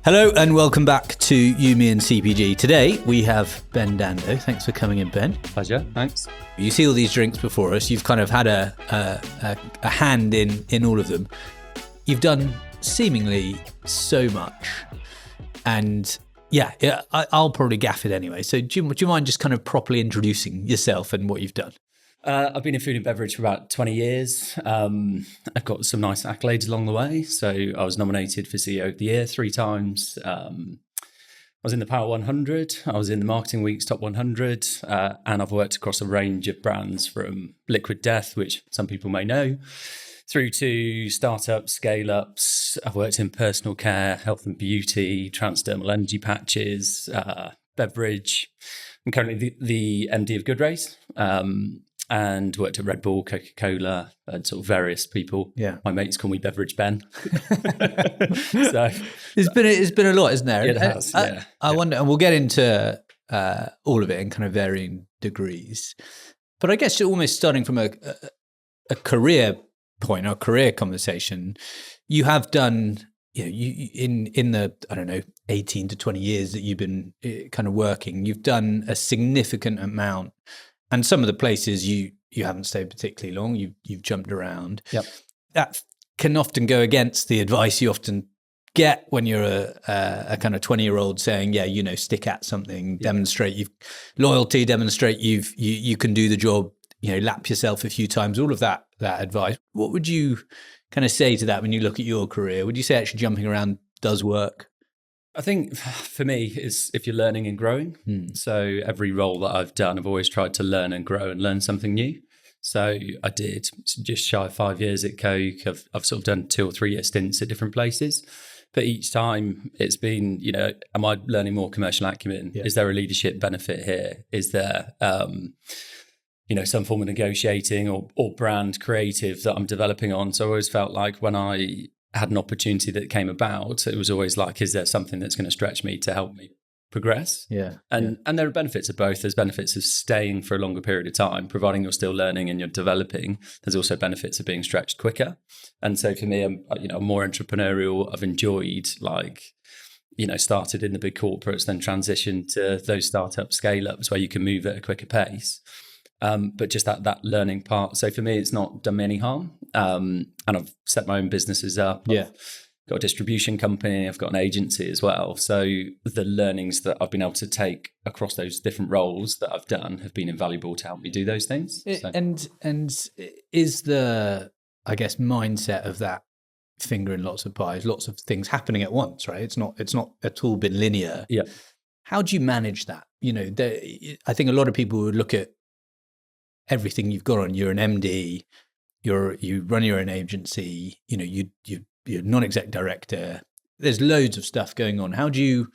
Hello and welcome back to You, Me and CPG. Today we have Ben Dando. Thanks for coming in, Ben. Pleasure, thanks. You see all these drinks before us. You've kind of had a hand in all of them. You've done seemingly so much. And yeah, I'll probably gaff it anyway. So do you mind just kind of properly introducing yourself and what you've done? I've been in food and beverage for about 20 years. I've got some nice accolades along the way. So I was nominated for CEO of the Year 3 times. I was in the Power 100. I was in the Marketing Week's Top 100. And I've worked across a range of brands from Liquid Death, which some people may know, through to startups, scale-ups. I've worked in personal care, health and beauty, transdermal energy patches, beverage. I'm currently the MD of Goodrays. And worked at Red Bull, Coca-Cola, and sort of various people. Yeah, my mates call me Beverage Ben. So it's been a lot, isn't there? It has. I wonder, and we'll get into all of it in kind of varying degrees. But I guess you're almost starting from a career point or career conversation. You have done, you in the 18 to 20 years that you've been kind of working, you've done a significant amount. And some of the places you haven't stayed particularly long, you've jumped around. Yep. That can often go against the advice you often get when you're a kind of 20-year-old saying, stick at something, demonstrate loyalty, demonstrate you can do the job, lap yourself a few times, all of that advice. What would you kind of say to that when you look at your career? Would you say actually jumping around does work? I think for me, it's if you're learning and growing. So every role that I've done, I've always tried to learn and grow and learn something new. So I did just shy of 5 years at Coke. I've sort of done 2 or 3 year stints at different places. But each time it's been, am I learning more commercial acumen? Yeah. Is there a leadership benefit here? Is there, some form of negotiating or brand creative that I'm developing on? So I always felt like when I had an opportunity that came about, it was always like, is there something that's going to stretch me to help me progress? And there are benefits of both. There's benefits of staying for a longer period of time, providing you're still learning and you're developing. There's also benefits of being stretched quicker. And so for me, I'm more entrepreneurial. I've enjoyed started in the big corporates, then transitioned to those startup scale-ups where you can move at a quicker pace. But just that learning part. So for me, it's not done me any harm. And I've set my own businesses up. I've got a distribution company. I've got an agency as well. So the learnings that I've been able to take across those different roles that I've done have been invaluable to help me do those things. And is the, I guess, mindset of that finger in lots of pies, lots of things happening at once, right? It's not at all been linear. Yeah. How do you manage that? I think a lot of people would look at everything you've got on. You're an MD, you run your own agency, you're non-exec director. There's loads of stuff going on. How do you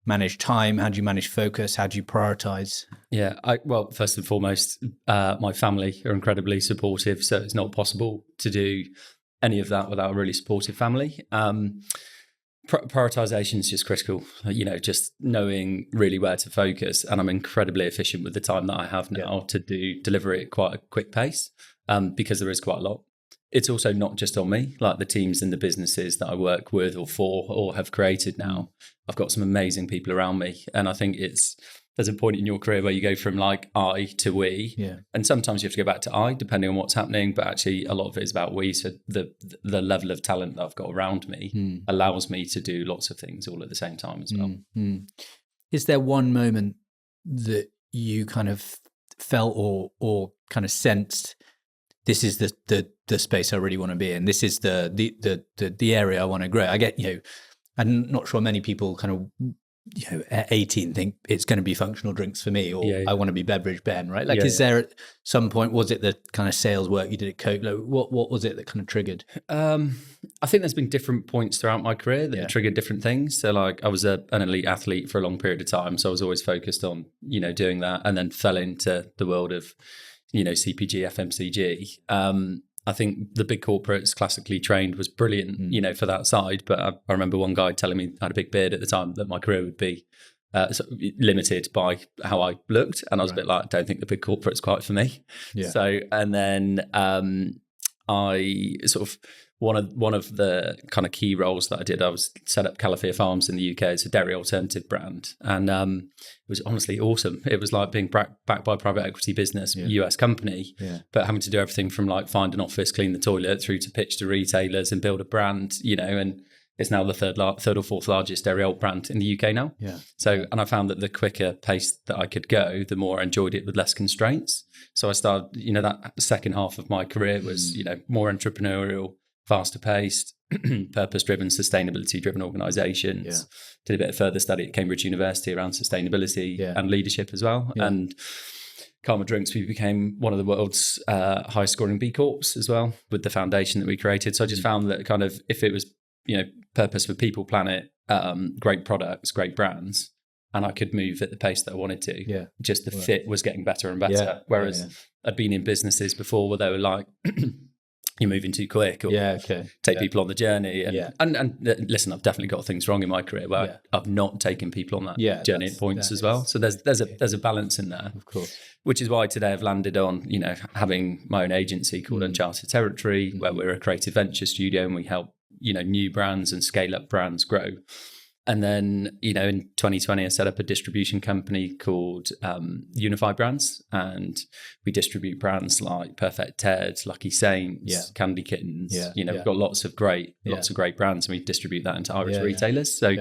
manage time? How do you manage focus? How do you prioritize? Yeah, well, first and foremost, my family are incredibly supportive. So it's not possible to do any of that without a really supportive family. Prioritization is just critical, just knowing really where to focus. And I'm incredibly efficient with the time that I have now to deliver it at quite a quick pace, because there is quite a lot. It's also not just on me, like the teams and the businesses that I work with or for or have created now. I've got some amazing people around me. And I think there's a point in your career where you go from like I to we. Yeah. And sometimes you have to go back to I, depending on what's happening. But actually, a lot of it is about we. So the level of talent that I've got around me allows me to do lots of things all at the same time as well. Is there one moment that you kind of felt or kind of sensed, this is the space I really want to be in, this is the area I want to grow? I get, I'm not sure many people kind of, at 18 think it's going to be functional drinks for me, or I want to be Beverage Ben, right? Like, is there at some point, was it the kind of sales work you did at Coke? Like, what was it that kind of triggered? I think there's been different points throughout my career that triggered different things. So like I was an elite athlete for a long period of time. So I was always focused on, doing that, and then fell into the world of, CPG, FMCG. I think the big corporates, classically trained, was brilliant, for that side. But I remember one guy telling me, I had a big beard at the time, that my career would be sort of limited by how I looked. And I was a bit like, I don't think the big corporate's quite for me. Yeah. So, and then I sort of one of the kind of key roles that I did, I was set up Calafia Farms in the UK. It's a dairy alternative brand, and it was honestly awesome. It was like being backed by a private equity business, US company, but having to do everything from like find an office, clean the toilet, through to pitch to retailers and build a brand, and it's now the third or fourth largest dairy alt brand in the UK now. So, and I found that the quicker pace that I could go, the more I enjoyed it with less constraints. So I started, that second half of my career was, more entrepreneurial, faster paced, purpose driven, sustainability driven organizations. Did a bit of further study at Cambridge University around sustainability and leadership as well. And Karma Drinks, we became one of the world's highest scoring B Corps as well with the foundation that we created. So I just found that kind of, if it was, purpose for people, planet, great products, great brands, and I could move at the pace that I wanted to. Just the fit was getting better and better. Whereas I'd been in businesses before where they were like, you're moving too quick, or take people on the journey. And listen, I've definitely got things wrong in my career where I've not taken people on that journey at points as well. So there's a balance in there, of course. Which is why today I've landed on, having my own agency called Uncharted Territory, where we're a creative venture studio and we help, new brands and scale up brands grow. And then, in 2020, I set up a distribution company called Unify Brands, and we distribute brands like Perfect Ted, Lucky Saints, Candy Kittens. We've got lots of great brands, and we distribute that into Irish retailers. So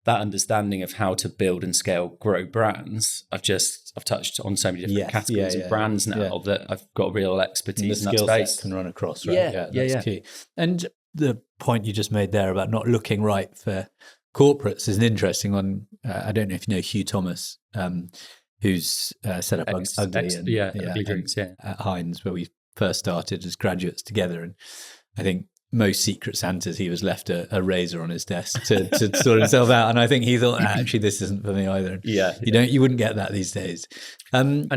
that understanding of how to build and scale, grow brands, I've touched on so many different categories of brands now that I've got real expertise in that space. Can run across, right? That's key. And the point you just made there about not looking right for corporates is an interesting one. I don't know if you know Hugh Thomas, who's set up Ugly Drinks at Heinz, where we first started as graduates together. And I think most Secret Santas, he was left a razor on his desk to sort himself out. And I think he thought, actually, this isn't for me either. You wouldn't get that these days. And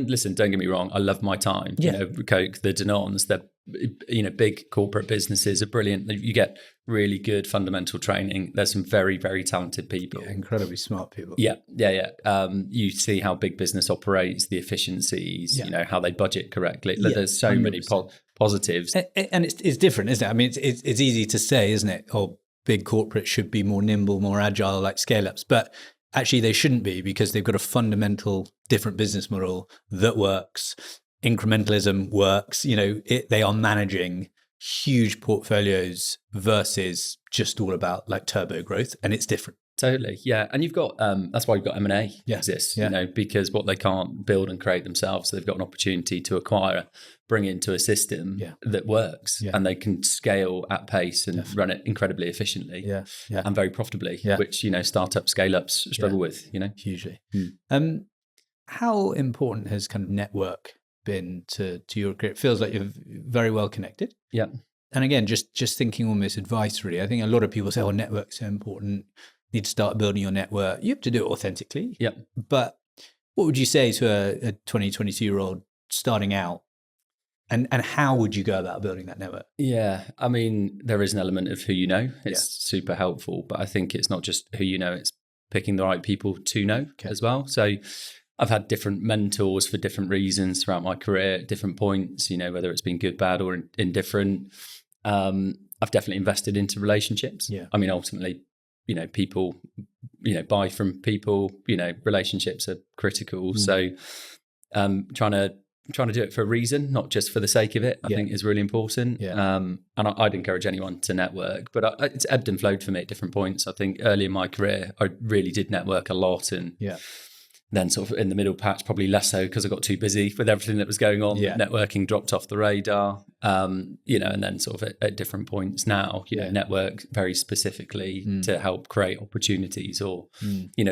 listen, don't get me wrong, I love my time. Coke, the Danones, they're big corporate businesses are brilliant. You get really good fundamental training. There's some very, very talented people. Incredibly smart people. You see how big business operates, the efficiencies, how they budget correctly. There's so 100%. Many positives. And it's different, isn't it? I mean, it's easy to say, isn't it? Oh, big corporates should be more nimble, more agile, like scale-ups. But actually, they shouldn't be, because they've got a fundamental different business model that works. Incrementalism works. They are managing huge portfolios versus just all about like turbo growth, and it's different. Totally, yeah. And you've got that's why you've got M&A exists, because what they can't build and create themselves, they've got an opportunity to acquire, bring it into a system that works, and they can scale at pace and run it incredibly efficiently and very profitably, which startup scale-ups struggle with, hugely. How important has kind of network been to your career? It feels like you're very well connected. And again, just thinking almost advice, really. I think a lot of people say, oh, network's so important. You need to start building your network. You have to do it authentically. But what would you say to a 20, 22-year-old starting out? And how would you go about building that network? I mean, there is an element of who you know. It's super helpful. But I think it's not just who you know, it's picking the right people to know as well. So I've had different mentors for different reasons throughout my career at different points, whether it's been good, bad, or indifferent. I've definitely invested into relationships. I mean, ultimately, people, buy from people, relationships are critical. So trying to do it for a reason, not just for the sake of it, I think is really important. And I'd encourage anyone to network, but it's ebbed and flowed for me at different points. I think early in my career, I really did network a lot, and then sort of in the middle patch, probably less so because I got too busy with everything that was going on. Networking dropped off the radar, and then sort of at different points now, network very specifically to help create opportunities or,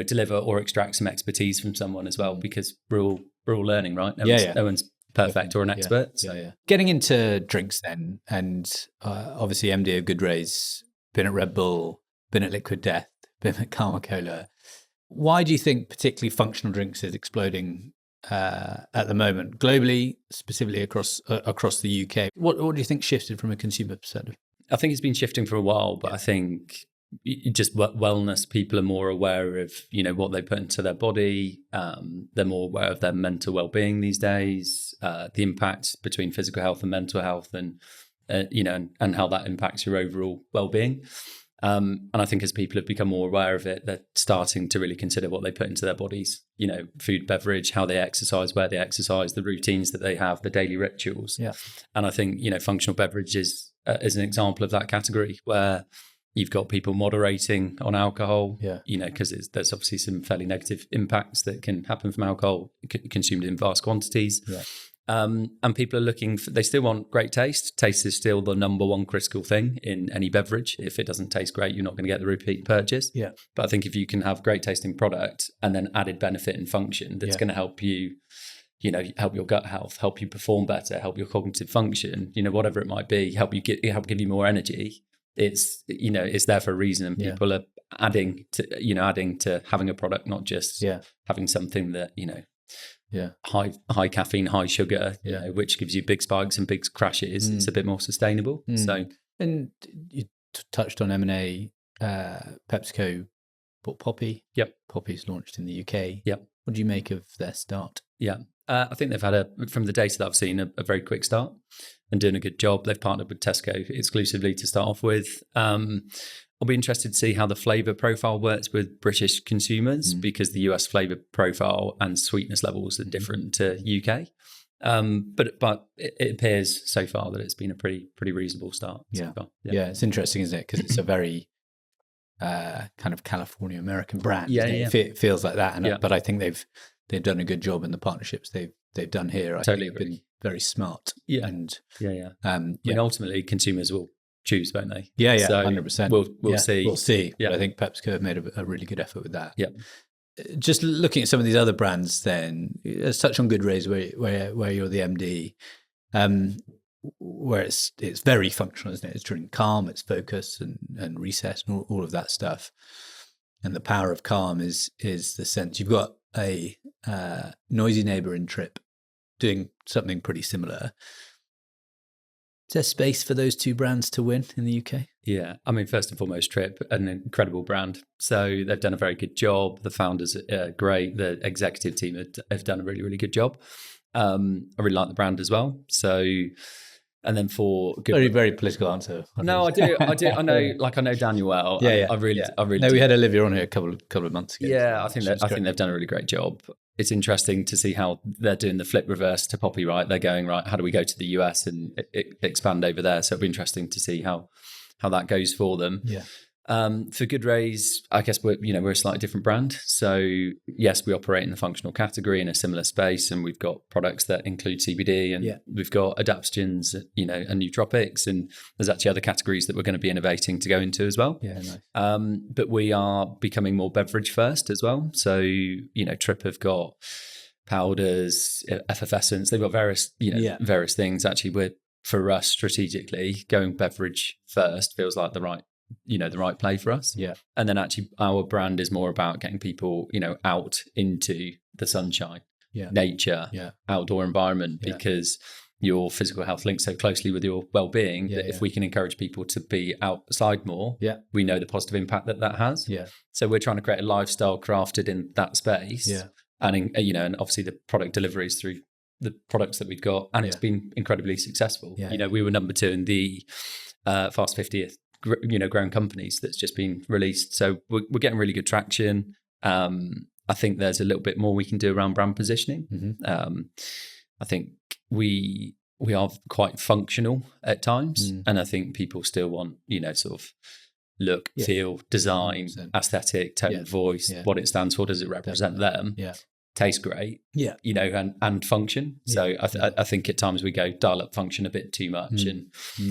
deliver or extract some expertise from someone as well, because we're all learning, right? No one's perfect or an expert. Getting into drinks then, and obviously MD of Goodrays, been at Red Bull, been at Liquid Death, been at Karma Cola. Why do you think particularly functional drinks is exploding at the moment, globally, specifically across the UK? What do you think shifted from a consumer perspective? I think it's been shifting for a while, but I think just wellness. People are more aware of, what they put into their body. They're more aware of their mental well-being these days, the impact between physical health and mental health, and and how that impacts your overall well-being. And I think as people have become more aware of it, they're starting to really consider what they put into their bodies, food, beverage, how they exercise, where they exercise, the routines that they have, the daily rituals. Yeah. And I think, functional beverages is an example of that category, where you've got people moderating on alcohol, because there's obviously some fairly negative impacts that can happen from alcohol consumed in vast quantities. Yeah. And people are looking they still want great taste. Taste is still the number one critical thing in any beverage. If it doesn't taste great, you're not going to get the repeat purchase. Yeah. But I think if you can have great tasting product and then added benefit and function, that's going to help you, help your gut health, help you perform better, help your cognitive function, whatever it might be, help give you more energy. It's there for a reason, and people are adding to having a product, not just having something that high caffeine, high sugar, which gives you big spikes and big crashes. It's a bit more sustainable. So, and you touched on M&A. PepsiCo bought Poppy. Yep. Poppy's launched in the UK. Yep. What do you make of their start? Yeah. I think they've had from the data that I've seen, a very quick start and doing a good job. They've partnered with Tesco exclusively to start off with. I'll be interested to see how the flavour profile works with British consumers, because the US flavour profile and sweetness levels are different to UK. But it appears so far that it's been a pretty reasonable start. Yeah. So far. Yeah, it's interesting, isn't it? Because it's a very kind of California American brand. It feels like that. But I think they've done a good job in the partnerships they've done here. I think they've been very smart. Yeah. And I mean, ultimately consumers will choose, won't they? Yeah, so 100%. We'll see. We'll see. Yeah. But I think PepsiCo have made a really good effort with that. Yeah. Just looking at some of these other brands, then let's touch on Goodrays, where you're the MD, where it's very functional, isn't it? It's drink calm, it's focus and recess and all of that stuff. And the power of calm is the sense you've got a noisy neighbour in Trip doing something pretty similar. Is there space for those two brands to win in the UK? Yeah. I mean, first and foremost, Trip, an incredible brand. So they've done a very good job. The founders are great. The executive team have done a really, really good job. I really like the brand as well. So, and then for good, very, very political answer. No, I do. I know Daniel well. I really. No, we had Olivia on here a couple of months ago. Yeah, I think they've done a really great job. It's interesting to see how they're doing the flip reverse to Poppy, right? They're going, right, how do we go to the US and expand over there? So it'll be interesting to see how that goes for them. Yeah. For Goodrays, I guess we're a slightly different brand. So yes, we operate in the functional category in a similar space, and we've got products that include CBD, and we've got adaptogens, and nootropics, and there's actually other categories that we're going to be innovating to go into as well. Yeah, nice. But we are becoming more beverage first as well. So Trip have got powders, effervescents. They've got various things. Actually, for us strategically, going beverage first feels like the right play for us. Yeah. And then actually our brand is more about getting people, out into the sunshine, nature, outdoor environment, because your physical health links so closely with your well-being that if we can encourage people to be outside more, we know the positive impact that has. Yeah. So we're trying to create a lifestyle crafted in that space. Yeah. And, and obviously the product deliveries through the products that we've got, and it's been incredibly successful. Yeah. We were number 2 in the Fast 50th grown companies that's just been released. So we're getting really good traction. I think there's a little bit more we can do around brand positioning. Mm-hmm. I think we are quite functional at times, and I think people still want, sort of look, feel, design, 100%. Aesthetic, tone of voice, what it stands for, does it represent them? Yeah. Taste great, and function. So I think at times we dial up function a bit too much and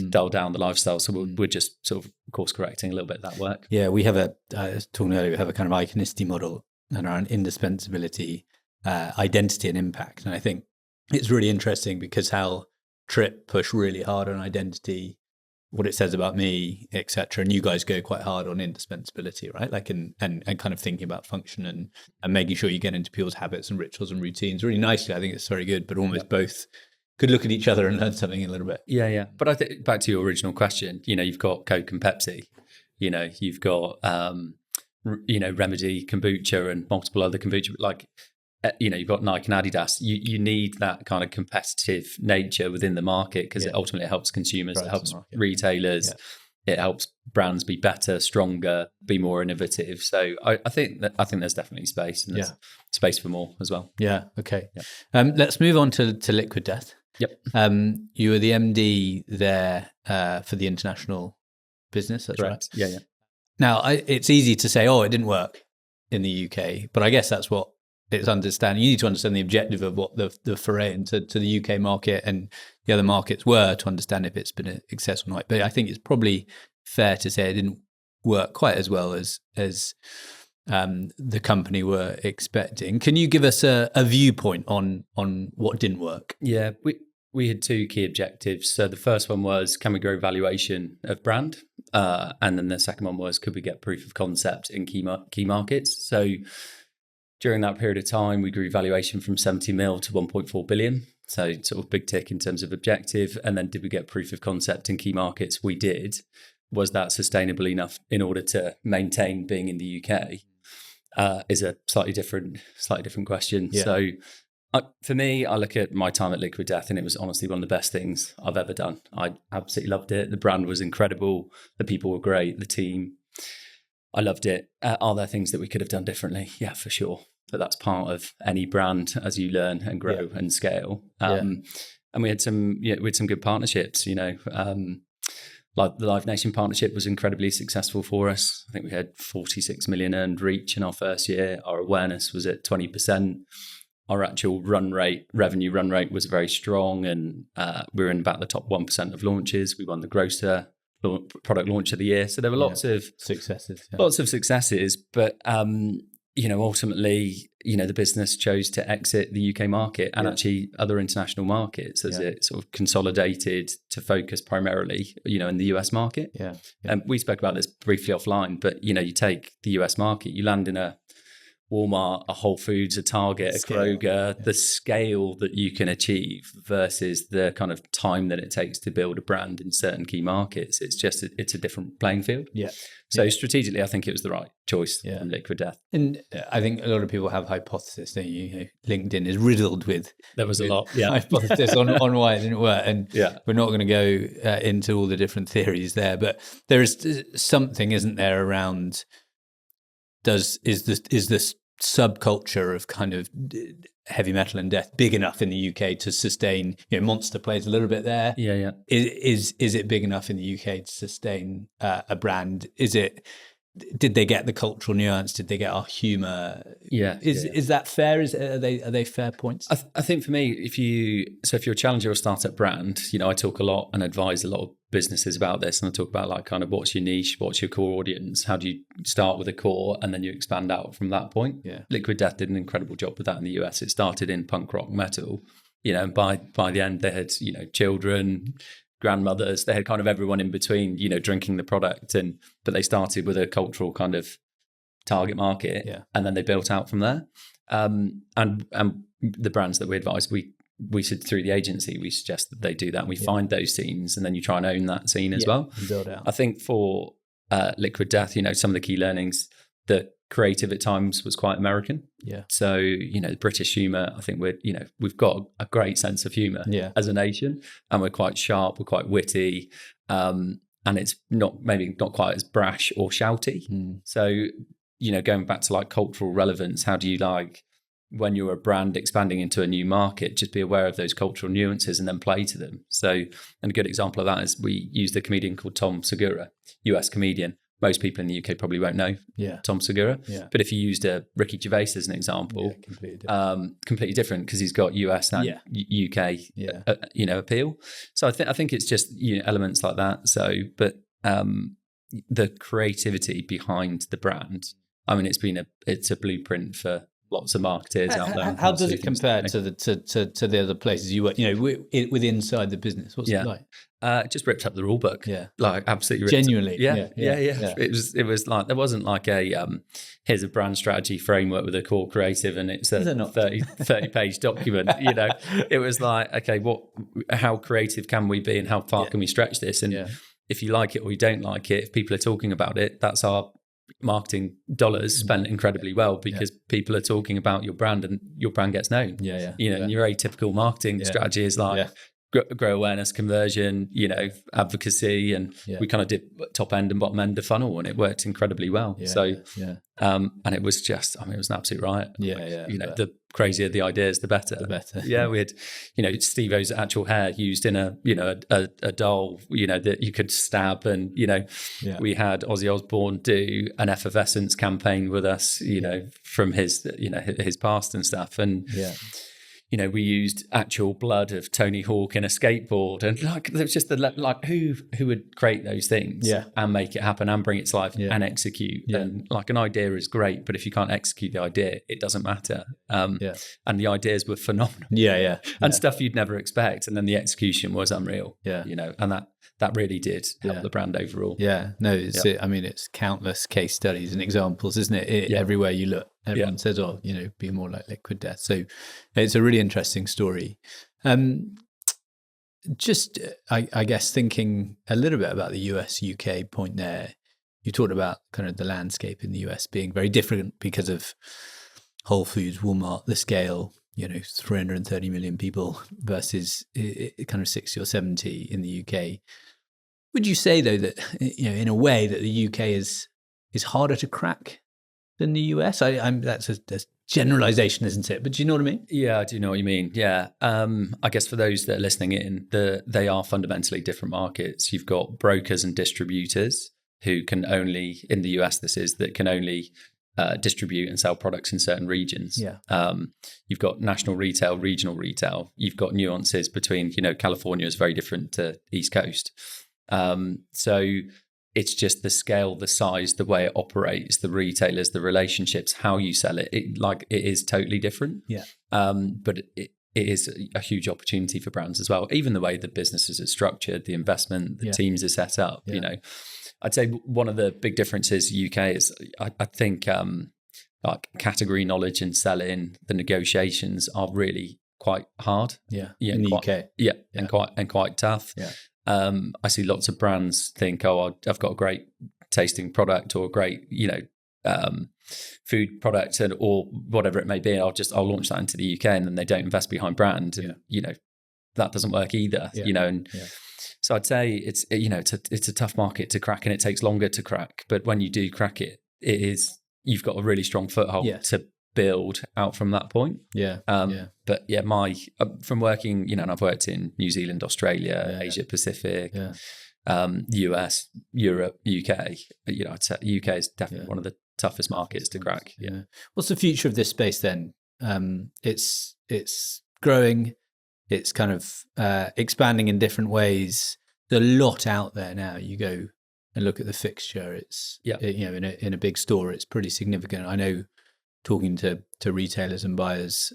dial down the lifestyle. So we're just sort of course correcting a little bit of that work. Yeah, we have I was talking earlier, we have a kind of iconicity model and around indispensability, identity and impact. And I think it's really interesting because how Trip push really hard on identity, what it says about me, etc. And you guys go quite hard on indispensability, right? Like and kind of thinking about function and making sure you get into people's habits and rituals and routines really nicely. I think it's very good, but almost both could look at each other and learn something a little bit. Yeah. But I think back to your original question, you've got Coke and Pepsi. You've got Remedy kombucha and multiple other kombucha, you've got Nike and Adidas. You need that kind of competitive nature within the market, because it ultimately helps consumers, it helps retailers, it helps brands be better, stronger, be more innovative. So I think there's definitely space, and there's space for more as well. Yeah. Okay. Yeah. Let's move on to Liquid Death. Yep. You were the MD there for the international business. That's Correct. right. Yeah. Now, it's easy to say, it didn't work in the UK, but I guess that's what it's understanding. You need to understand the objective of what the foray into the UK market and the other markets were to understand if it's been a success or not. But I think it's probably fair to say it didn't work quite as well as the company were expecting. Can you give us a viewpoint on what didn't work? Yeah, we had two key objectives. So the first one was, can we grow valuation of brand? And then the second one was, could we get proof of concept in key markets? So during that period of time, we grew valuation from 70 mil to 1.4 billion. So sort of big tick in terms of objective. And then did we get proof of concept in key markets? We did. Was that sustainable enough in order to maintain being in the UK? Is a slightly different question. Yeah. So for me, I look at my time at Liquid Death, and it was honestly one of the best things I've ever done. I absolutely loved it. The brand was incredible. The people were great. The team, I loved it. Are there things that we could have done differently? Yeah, for sure. But that's part of any brand as you learn and grow and scale. And we had some good partnerships. Like the Live Nation partnership was incredibly successful for us. I think we had 46 million earned reach in our first year. Our awareness was at 20%. Our actual revenue run rate was very strong, and we were in about the top 1% of launches. We won the Grocer product launch of the year. So there were lots of successes. But ultimately, the business chose to exit the UK market and actually other international markets as it sort of consolidated to focus primarily, in the US market. And we spoke about this briefly offline, but you take the US market, you land in a Walmart, a Whole Foods, a Target, a Kroger, the scale that you can achieve versus the kind of time that it takes to build a brand in certain key markets. It's just, it's a different playing field. So strategically, I think it was the right choice in Liquid Death. And I think a lot of people have hypotheses, don't you? LinkedIn is riddled with a lot hypothesis on why it didn't work. And we're not going to go into all the different theories there, but there is something, isn't there, around is this subculture of kind of heavy metal and death big enough in the UK to sustain? Monster plays a little bit there. Is it big enough in the UK to sustain a brand? Did they get the cultural nuance? Did they get our humour? Is that fair? Are they fair points? I think for me, if you're a challenger or startup brand, I talk a lot and advise a lot of businesses about this, and I talk about like kind of what's your niche, what's your core audience, how do you start with a core and then you expand out from that point. Liquid Death did an incredible job with that in the US. It started in punk rock metal, and by the end they had children, grandmothers, they had kind of everyone in between, drinking the product, but they started with a cultural kind of target market, and then they built out from there. And the brands that we advised, we said through the agency, we suggest that they do that. And we find those scenes, and then you try and own that scene as well. And build out. I think for Liquid Death, some of the key learnings, the creative at times was quite American. So, the British humour, I think we've got a great sense of humour as a nation, and we're quite sharp, we're quite witty, and it's maybe not quite as brash or shouty. So, going back to like cultural relevance, how do you when you're a brand expanding into a new market, just be aware of those cultural nuances and then play to them. So, and a good example of that is we used a comedian called Tom Segura, US comedian. Most people in the UK probably won't know Tom Segura. But if you used a Ricky Gervais as an example, completely different because he's got US and UK, appeal. So I think it's just elements like that. So, but the creativity behind the brand, I mean, it's a blueprint for lots of marketers out there. How does it compare to the other places you work? With inside the business, what's it like? Just ripped up the rule book. Like absolutely genuinely. Yeah. It was like there wasn't like a here's a brand strategy framework with a core creative and it's a 30 page document. It was like, okay, how creative can we be and how far can we stretch this? And if you like it or you don't like it, if people are talking about it, that's our marketing dollars spent incredibly well, because people are talking about your brand and your brand gets known. And your atypical marketing strategy is like grow awareness, conversion, advocacy, and we kind of did top end and bottom end of funnel, and it worked incredibly well. And it was just, it was an absolute riot. The crazier the ideas, the better. We had, Steve-O's actual hair used in a doll, that you could stab, and we had Ozzy Osbourne do an effervescence campaign with us, from his past and stuff, and we used actual blood of Tony Hawk in a skateboard, and there was just who would create those things and make it happen and bring it to life and execute. And an idea is great, but if you can't execute the idea, it doesn't matter. And the ideas were phenomenal. And stuff you'd never expect, and then the execution was unreal. And that really did help the brand overall. It's countless case studies and examples, isn't it? Everywhere you look, everyone says, be more like Liquid Death. So it's a really interesting story. I guess thinking a little bit about the US UK point there, you talked about kind of the landscape in the US being very different because of Whole Foods, Walmart, the scale, 330 million people versus kind of 60 or 70 in the UK. Would you say, though, that, in a way that the UK is harder to crack than the US? That's a generalization, isn't it? But do you know what I mean? Yeah, I do know what you mean. Yeah. I guess for those that are listening in, they are fundamentally different markets. You've got brokers and distributors who can only, in the US that can only distribute and sell products in certain regions. You've got national retail, regional retail. You've got nuances between, California is very different to East Coast. So it's just the scale, the size, the way it operates, the retailers, the relationships, how you sell it. It is totally different. But it is a huge opportunity for brands as well. Even the way the businesses are structured, the investment, the teams are set up. I'd say one of the big differences UK is, I think, category knowledge and selling, the negotiations are really quite hard. In the UK. And quite tough. I see lots of brands think, I've got a great tasting product or a great, food product or whatever it may be. I'll launch that into the UK, and then they don't invest behind brand. And, that doesn't work either, So I'd say it's a tough market to crack, and it takes longer to crack. But when you do crack it, you've got a really strong foothold to build out from that point. But from working, and I've worked in New Zealand, Australia, Asia Pacific, US, Europe, UK. I'd say UK is definitely one of the toughest markets to crack. What's the future of this space then? It's growing. It's kind of expanding in different ways. There's a lot out there now. You go and look at the fixture. It's in a big store, it's pretty significant. I know, talking to retailers and buyers,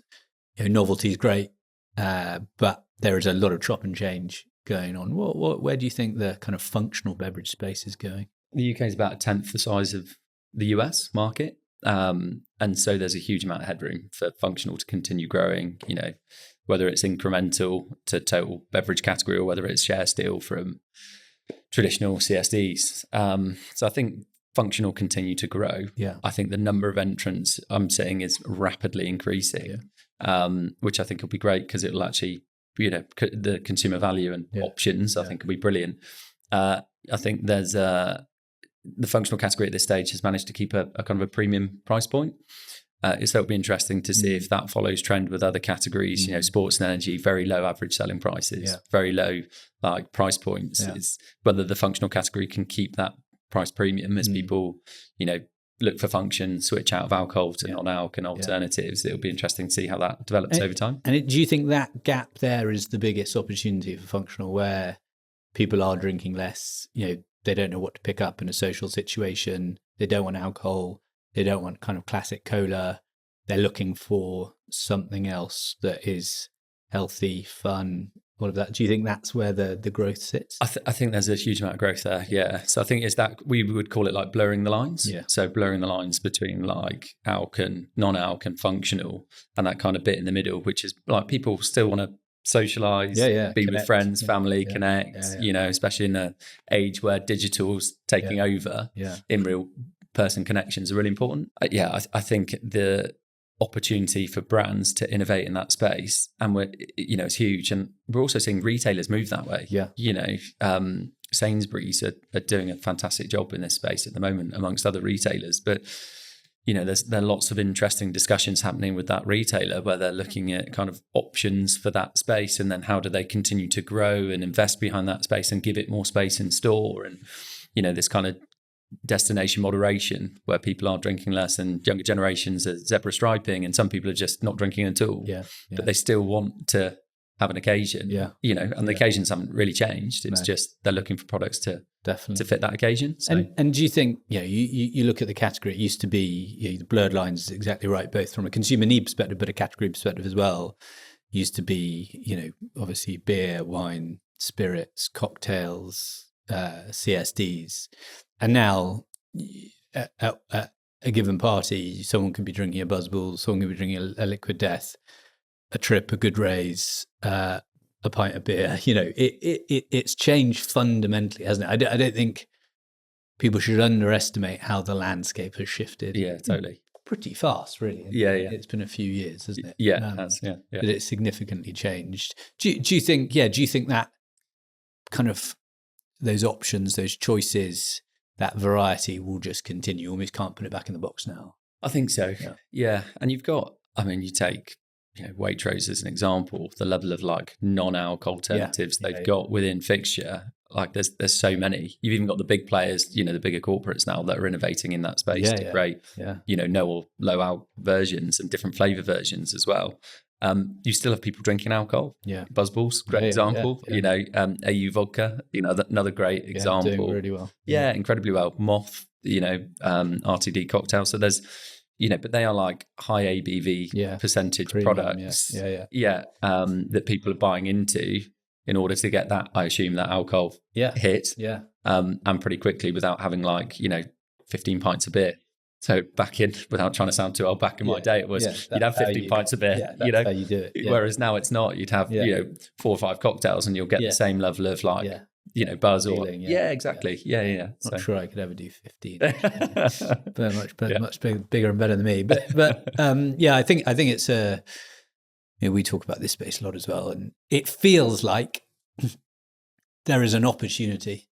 novelty is great, but there is a lot of chop and change going on. Where do you think the kind of functional beverage space is going? The UK is about a tenth the size of the US market, and so there's a huge amount of headroom for functional to continue growing. Whether it's incremental to total beverage category or whether it's share steal from traditional CSDs. So I think functional continue to grow. I think the number of entrants I'm seeing is rapidly increasing, which I think will be great because it will actually, the consumer value and options I think will be brilliant. I think there's the functional category at this stage has managed to keep a kind of a premium price point. So it'll be interesting to see if that follows trend with other categories. Sports and energy, very low average selling prices, very low price points. It's whether the functional category can keep that price premium as people, look for function, switch out of alcohol to non-alc and alternatives. It'll be interesting to see how that develops over time. And do you think that gap there is the biggest opportunity for functional, where people are drinking less? They don't know what to pick up in a social situation. They don't want alcohol. They don't want kind of classic cola. They're looking for something else that is healthy, fun, all of that. Do you think that's where the growth sits? I think there's a huge amount of growth there. Yeah. So I think it's that we would call it blurring the lines. So blurring the lines between alc and non-alc and functional, and that kind of bit in the middle, which is people still want to socialize, be connect. with friends, family, Yeah. connect, especially in an age where digital's taking over, in real person connections are really important. I think the opportunity for brands to innovate in that space, and it's huge, and we're also seeing retailers move that way. Sainsbury's are doing a fantastic job in this space at the moment, amongst other retailers, but there are lots of interesting discussions happening with that retailer where they're looking at kind of options for that space, and then how do they continue to grow and invest behind that space and give it more space in store, and this kind of destination moderation where people are drinking less, and younger generations are zebra striping, and some people are just not drinking at all, but they still want to have an occasion, and the occasions haven't really changed. It's just they're looking for products to fit that occasion. So. And do you think, you look at the category, it used to be, the blurred lines is exactly right, both from a consumer need perspective, but a category perspective as well. Used to be, obviously beer, wine, spirits, cocktails, CSDs. And now at a given party, someone can be drinking a Buzzball, someone can be drinking a Liquid Death, a Trip, a Goodrays, a pint of beer. It's changed fundamentally, hasn't it? I don't think people should underestimate how the landscape has shifted. Yeah, totally. Pretty fast, really. Yeah. It's been a few years, hasn't it? Yeah, it has. Yeah. That it's significantly changed. Do you think? Yeah. Do you think that kind of those options, those choices, that variety will just continue? Almost can't put it back in the box now. I think so. Yeah. And you've got, you take, Waitrose as an example, the level of like non-alc alternatives they've got within fixture. Like there's so many. You've even got the big players, the bigger corporates now that are innovating in that space to create, no or low alc versions and different flavor versions as well. You still have people drinking alcohol. Yeah, Buzzballs, great example. AU vodka, another great example. Doing really well. Yeah, incredibly well. Moth, RTD cocktail. So there's, but they are like high ABV percentage premium, products. That people are buying into in order to get that, I assume, that alcohol hit. Yeah. And pretty quickly without having 15 pints of beer. So back in, without trying to sound too old, back in my day, it was you'd have 15 pints of beer. That's how you do it. Yeah. Whereas now it's not. You'd have 4 or 5 cocktails, and you'll get the same level of buzz or feeling, exactly. Yeah. Not sure I could ever do 15. But much bigger and better than me. But I think it's we talk about this space a lot as well, and it feels like there is an opportunity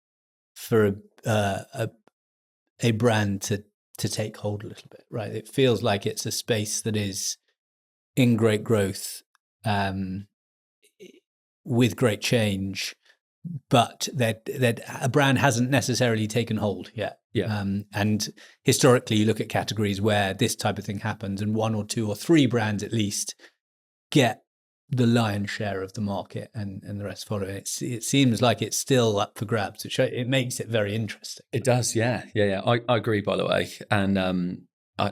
for a brand to take hold a little bit, right? It feels like it's a space that is in great growth, with great change, but that a brand hasn't necessarily taken hold yet. Yeah. And historically, you look at categories where this type of thing happens, and 1 or 2 or 3 brands at least get the lion's share of the market, and the rest follow. It seems like it's still up for grabs, which it makes it very interesting. It does, yeah. I agree, by the way. And I'm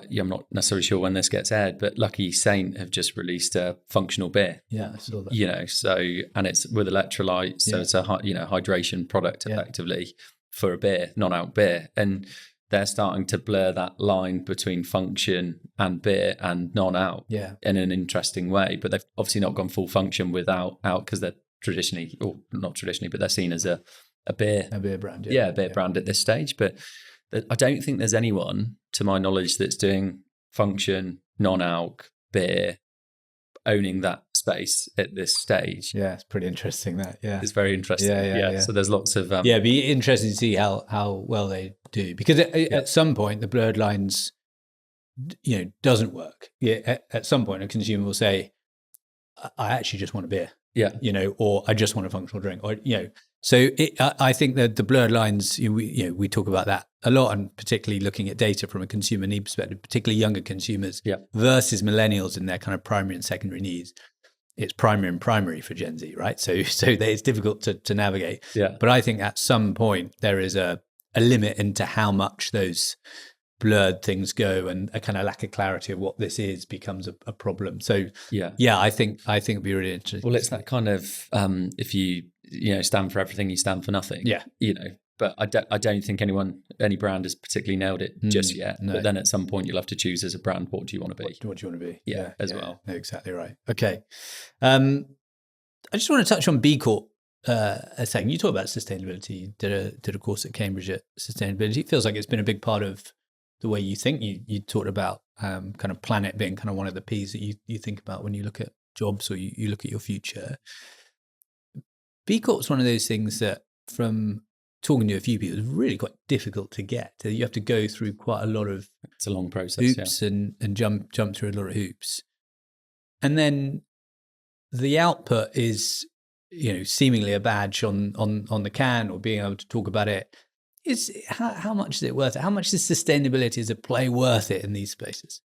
not necessarily sure when this gets aired, but Lucky Saint have just released a functional beer. Yeah, I saw that. And it's with electrolytes, so it's a hydration product effectively for a beer, non-alc beer, and they're starting to blur that line between function and beer and non-alc in an interesting way. But they've obviously not gone full function without alc, because they're traditionally, or not traditionally, but they're seen as a beer brand. A beer brand at this stage. But I don't think there's anyone, to my knowledge, that's doing function, non-alc, beer, owning that space at this stage. Yeah, it's pretty interesting that. Yeah, it's very interesting. Yeah. So there's lots of it'd be interesting to see how well they do, because at some point the blurred lines, doesn't work. Yeah, at some point a consumer will say, I actually just want a beer. Yeah, or I just want a functional drink, or So I think that the blurred lines, we talk about that a lot, and particularly looking at data from a consumer need perspective, particularly younger consumers versus millennials in their kind of primary and secondary needs. It's primary and primary for Gen Z, right? So it's difficult to navigate. Yeah. But I think at some point there is a limit into how much those blurred things go, and a kind of lack of clarity of what this is becomes a problem. So I think it'd be really interesting. Well, it's that kind of if you stand for everything, you stand for nothing. Yeah. But I don't think any brand has particularly nailed it just yet. No. But then at some point you'll have to choose as a brand, what do you want to be? What do you want to be? Yeah, as well. No, exactly right. Okay. I just want to touch on B Corp a second. You talk about sustainability. You did a course at Cambridge at sustainability. It feels like it's been a big part of the way you think. You talked about kind of planet being kind of one of the P's that you think about when you look at jobs or you look at your future. B Corp's one of those things that, from talking to a few people, is really quite difficult to get. You have to go through quite a lot of it's a long process, hoops and jump through a lot of hoops. And then the output is, seemingly a badge on the can, or being able to talk about it. How much is it worth it? How much is sustainability as a play worth it in these spaces?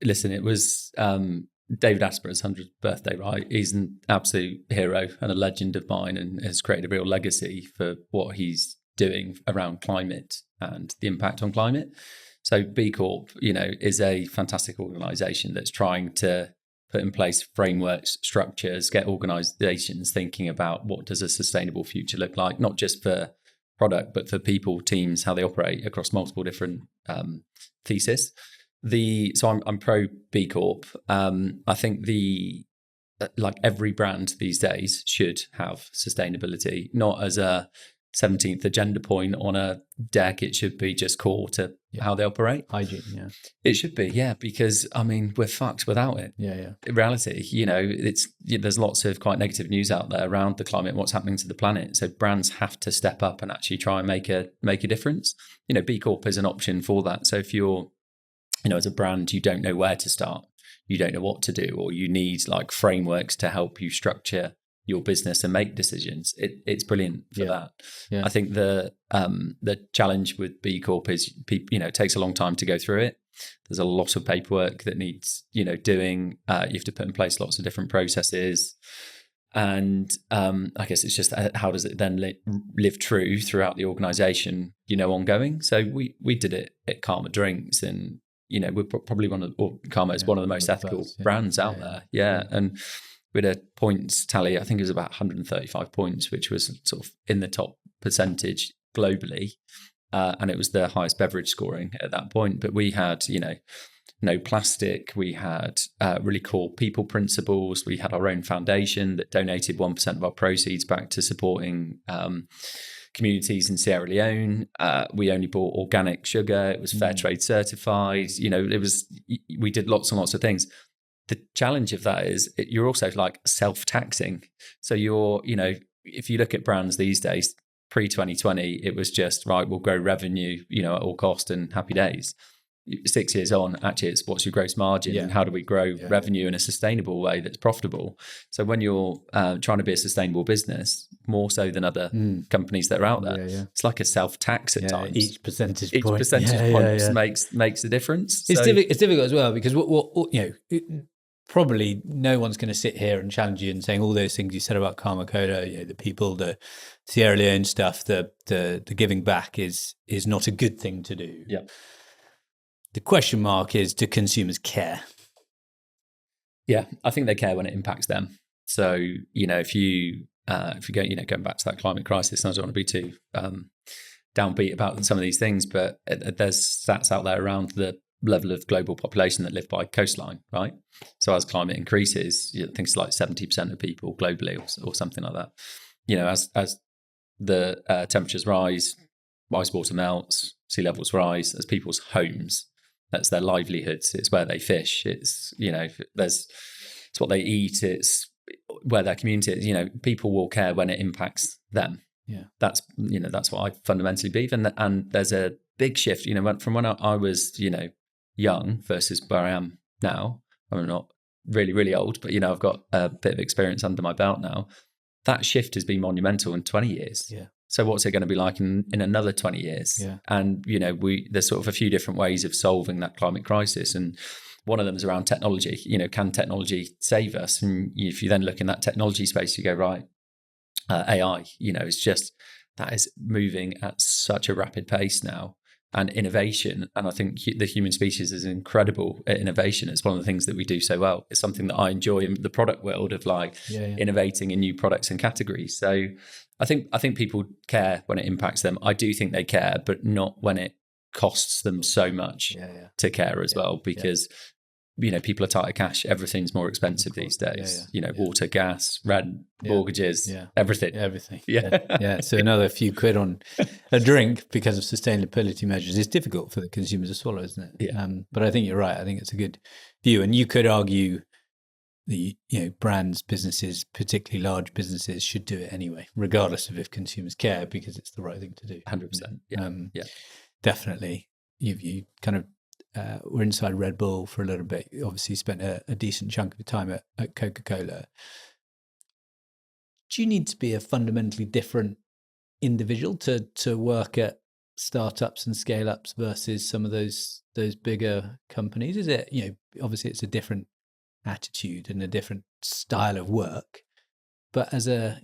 Listen, it was David Attenborough's 100th birthday, right? He's an absolute hero and a legend of mine, and has created a real legacy for what he's doing around climate and the impact on climate. So B Corp, is a fantastic organisation that's trying to put in place frameworks, structures, get organisations thinking about what does a sustainable future look like, not just for product, but for people, teams, how they operate across multiple different theses. So I'm pro B Corp. I think like every brand these days should have sustainability, not as a 17th agenda point on a deck. It should be just core to how they operate. Hygiene, yeah. It should be, yeah, because we're fucked without it. Yeah. In reality, there's lots of quite negative news out there around the climate and what's happening to the planet. So brands have to step up and actually try and make a difference. B Corp is an option for that. So if you're, as a brand, you don't know where to start, you don't know what to do, or you need like frameworks to help you structure your business and make decisions, it's brilliant for that. Yeah. I think the challenge with B Corp is, it takes a long time to go through it. There's a lot of paperwork that needs, doing. You have to put in place lots of different processes. And I guess it's just how does it then live true throughout the organisation, ongoing. So we did it at Karma Drinks, and we're probably Karma is one of the most ethical brands out there. Yeah. And we had a points tally, I think it was about 135 points, which was sort of in the top percentage globally. And it was the highest beverage scoring at that point. But we had, no plastic. We had really cool people principles. We had our own foundation that donated 1% of our proceeds back to supporting communities in Sierra Leone. We only bought organic sugar. It was fair trade certified. We did lots and lots of things. The challenge of that is you're also like self-taxing. So you're, if you look at brands these days, pre-2020, it was just, right, we'll grow revenue, at all cost and happy days. 6 years on, actually, it's what's your gross margin and how do we grow revenue in a sustainable way that's profitable. So when you're trying to be a sustainable business, more so than other companies that are out there, it's like a self-tax at times. Each percentage point makes a difference. It's difficult as well, because what probably no one's going to sit here and challenge you and saying all those things you said about Karma Coda, the people, the Sierra Leone stuff, the giving back is not a good thing to do. Yeah. The question mark is, do consumers care? Yeah, I think they care when it impacts them. So, if you go, going back to that climate crisis, and I don't want to be too downbeat about some of these things, but there's stats out there around the level of global population that live by coastline, right? So as climate increases, I think it's like 70% of people globally or something like that. As the temperatures rise, ice water melts, sea levels rise, as people's homes, that's their livelihoods. It's where they fish. It's, it's what they eat. It's where their community is. People will care when it impacts them. Yeah. That's what I fundamentally believe. And there's a big shift, from when I was, young versus where I am now. I'm not really, really old, but, I've got a bit of experience under my belt now. That shift has been monumental in 20 years. Yeah. So what's it going to be like in another 20 years? Yeah. And, there's sort of a few different ways of solving that climate crisis. And one of them is around technology. Can technology save us? And if you then look in that technology space, you go, right, AI, it's just, that is moving at such a rapid pace now. And innovation. And I think the human species is incredible at innovation. It's one of the things that we do so well. It's something that I enjoy in the product world of innovating in new products and categories. So I think people care when it impacts them. I do think they care, but not when it costs them so much to care as well, because people are tight of cash. Everything's more expensive these days. Water, gas, rent, mortgages, everything. Yeah. So another few quid on a drink because of sustainability measures is difficult for the consumer to swallow, isn't it? Yeah. But I think you're right. I think it's a good view, and you could argue the brands, businesses, particularly large businesses, should do it anyway, regardless of if consumers care, because it's the right thing to do. 100%. Yeah. Definitely. You kind of were inside Red Bull for a little bit. You obviously spent a decent chunk of your time at Coca-Cola. Do you need to be a fundamentally different individual to work at startups and scale-ups versus some of those bigger companies? Is it, obviously it's a different attitude and a different style of work, but as a,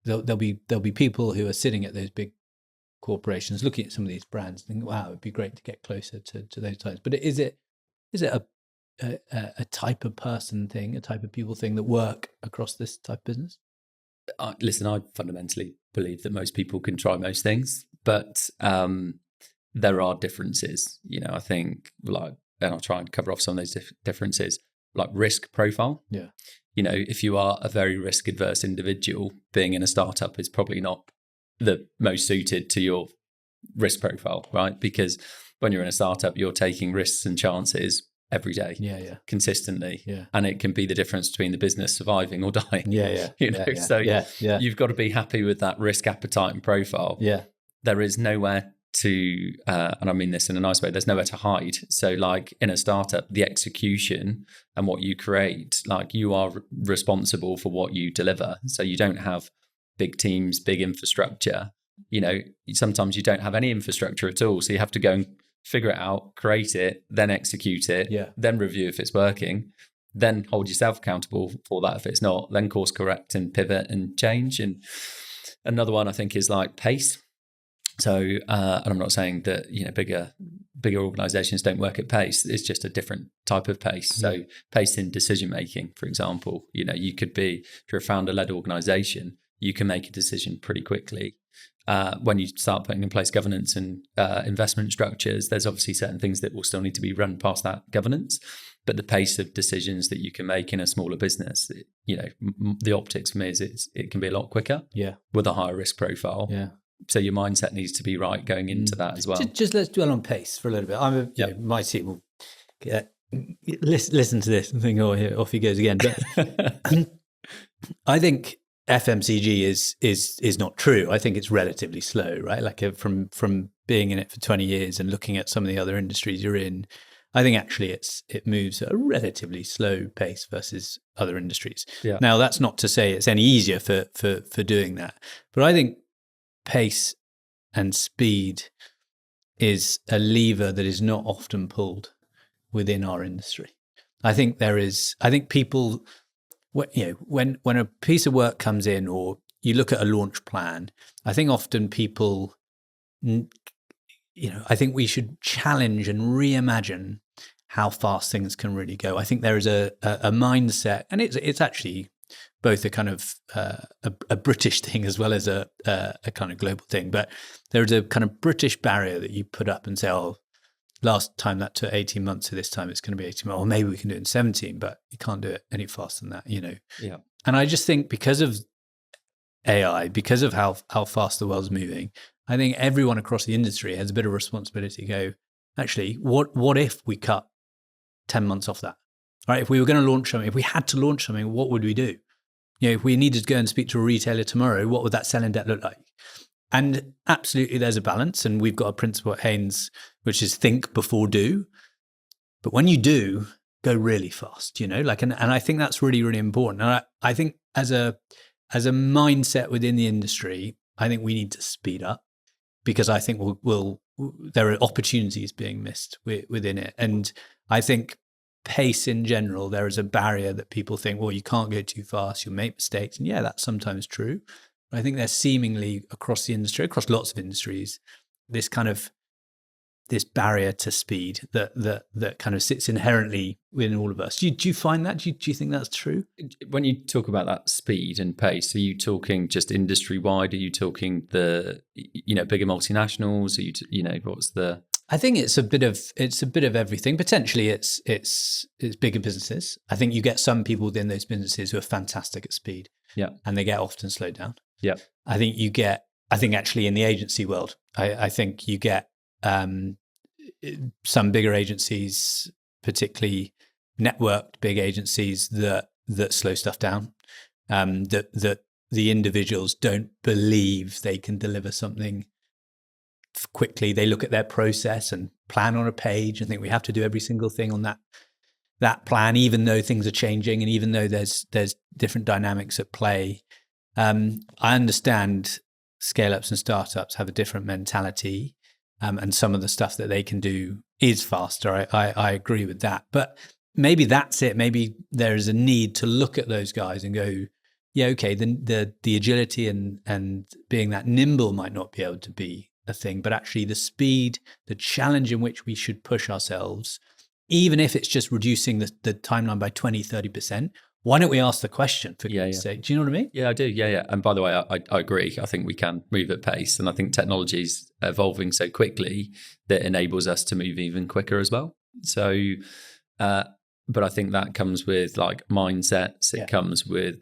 there'll be people who are sitting at those big corporations looking at some of these brands and thinking, wow, it'd be great to get closer to those types. But is it a type of person thing, a type of people thing that work across this type of business? Listen, I fundamentally believe that most people can try most things, but there are differences. I think, and I'll try and cover off some of those differences, like risk profile. Yeah. If you are a very risk adverse individual, being in a startup is probably not the most suited to your risk profile, right? Because when you're in a startup, you're taking risks and chances every day, consistently, and it can be the difference between the business surviving or dying. You've got to be happy with that risk appetite and profile. There is nowhere to, and I mean this in a nice way, there's nowhere to hide. So like in a startup, the execution and what you create, like you are responsible for what you deliver. So you don't have big teams, big infrastructure. Sometimes you don't have any infrastructure at all. So you have to go and figure it out, create it, then execute it, then review if it's working, then hold yourself accountable for that if it's not, then course correct and pivot and change. And another one I think is like pace. So, and I'm not saying that, bigger organizations don't work at pace. It's just a different type of pace. So pace in decision making, for example, you could be, if you're a founder-led organization, you can make a decision pretty quickly. When you start putting in place governance and investment structures, there's obviously certain things that will still need to be run past that governance. But the pace of decisions that you can make in a smaller business, the optics for me is it can be a lot quicker with a higher risk profile. So your mindset needs to be right going into that as well. Just let's dwell on pace for a little bit. My team will listen to this and think, oh, here, off he goes again. But I think FMCG is not true. I think it's relatively slow, right? Like from being in it for 20 years and looking at some of the other industries you're in, I think actually it moves at a relatively slow pace versus other industries. Now, that's not to say it's any easier for doing that, but I think pace and speed is a lever that is not often pulled within our industry. I think people, when a piece of work comes in or you look at a launch plan, I think often people, I think we should challenge and reimagine how fast things can really go. I think there is a mindset, and it's actually both a kind of a British thing as well as a kind of global thing. But there is a kind of British barrier that you put up and say, oh, last time that took 18 months, so this time it's going to be 18 months, or maybe we can do it in 17, but you can't do it any faster than that, And I just think because of AI, because of how fast the world's moving, I think everyone across the industry has a bit of responsibility to go, actually, what if we cut 10 months off that? Right? If we were going to launch something, if we had to launch something, what would we do? If we needed to go and speak to a retailer tomorrow, what would that selling debt look like? And absolutely there's a balance. And we've got a principle at Hanes, which is think before do. But when you do, go really fast, and I think that's really, really important. And I think as a mindset within the industry, I think we need to speed up because I think there are opportunities being missed within it. And I think pace in general, there is a barrier that people think, well, you can't go too fast, you'll make mistakes. And yeah, that's sometimes true. But I think there's seemingly across the industry, across lots of industries, this barrier to speed that kind of sits inherently within all of us. Do you find that? Do you think that's true? When you talk about that speed and pace, are you talking just industry wide? Are you talking the bigger multinationals? Are you what's the? I think it's a bit of everything. Potentially, it's bigger businesses. I think you get some people within those businesses who are fantastic at speed, and they get often slowed down. Yeah, I think actually in the agency world, I think you get some bigger agencies, particularly networked big agencies that slow stuff down. That the individuals don't believe they can deliver something quickly. They look at their process and plan on a page and think we have to do every single thing on that plan, even though things are changing and even though there's different dynamics at play. I understand scale-ups and startups have a different mentality, and some of the stuff that they can do is faster. I agree with that. But maybe that's it. Maybe there is a need to look at those guys and go, yeah, okay, the agility and being that nimble might not be able to be a thing, but actually the speed, the challenge in which we should push ourselves, even if it's just reducing the timeline by 20, 30%, why don't we ask the question for goodness sake? Do you know what I mean? Yeah, I do. Yeah. And by the way, I agree. I think we can move at pace. And I think technology is evolving so quickly that enables us to move even quicker as well. So, but I think that comes with like mindsets. It comes with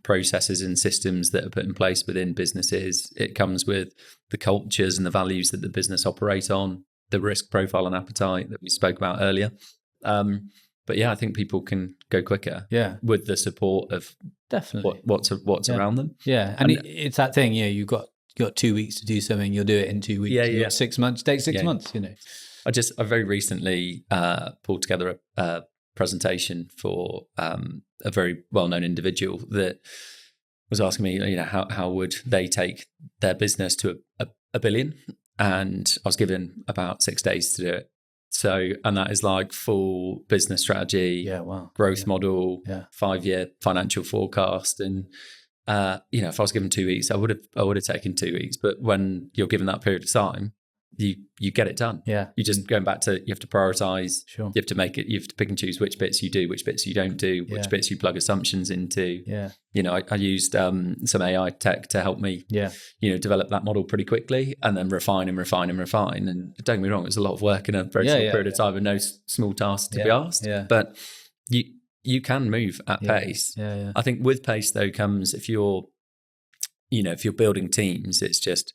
processes and systems that are put in place within businesses. It comes with the cultures and the values that the business operate on, the risk profile and appetite that we spoke about earlier. But yeah, I think people can go quicker with the support of definitely what's around them. Yeah, and it's that thing. You've got 2 weeks to do something. You'll do it in 2 weeks. You've got 6 months. Take 6 months. I very recently pulled together a presentation for a very well-known individual that was asking me, how would they take their business to a billion? And I was given about 6 days to do it. So, and that is like full business strategy, growth model, 5-year financial forecast. And, if I was given 2 weeks, I would have taken 2 weeks. But when you're given that period of time, you get it done. Yeah. You just going back to, you have to prioritize. Sure. You have to you have to pick and choose which bits you do, which bits you don't do, which bits you plug assumptions into. Yeah. I used some AI tech to help me, develop that model pretty quickly and then refine and refine and refine. And don't get me wrong, it was a lot of work in a very short period of time and no small task to be asked. Yeah. But you can move at pace. Yeah. I think with pace though comes if you're building teams, it's just,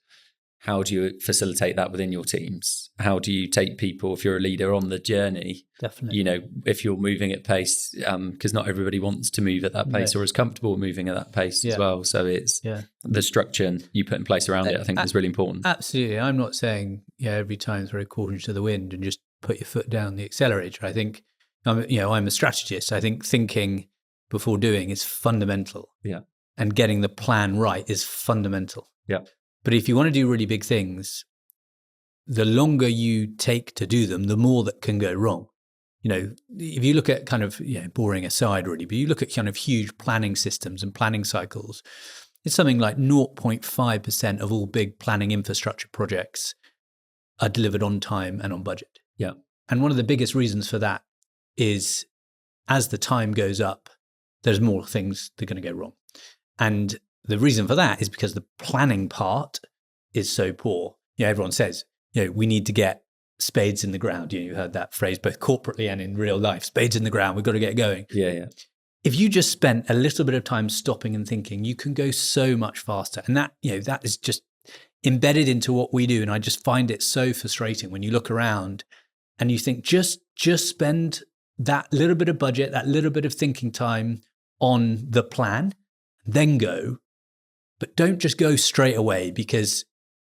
how do you facilitate that within your teams? How do you take people, if you're a leader, on the journey? Definitely. If you're moving at pace, because not everybody wants to move at that pace or is comfortable moving at that pace as well. So it's the structure you put in place around it, I think is really important. Absolutely. I'm not saying every time throw caution to the wind and just put your foot down the accelerator. I think, I'm a strategist. I think thinking before doing is fundamental. Yeah. And getting the plan right is fundamental. Yeah. But if you want to do really big things, the longer you take to do them, the more that can go wrong. If you look at kind of, boring aside really, but you look at kind of huge planning systems and planning cycles, it's something like 0.5% of all big planning infrastructure projects are delivered on time and on budget. Yeah. And one of the biggest reasons for that is as the time goes up, there's more things that are going to go wrong. And the reason for that is because the planning part is so poor. Everyone says, we need to get spades in the ground. You heard that phrase both corporately and in real life. Spades in the ground. We've got to get going. Yeah. If you just spent a little bit of time stopping and thinking, you can go so much faster. And that, that is just embedded into what we do. And I just find it so frustrating when you look around and you think, just spend that little bit of budget, that little bit of thinking time on the plan, then go. But don't just go straight away because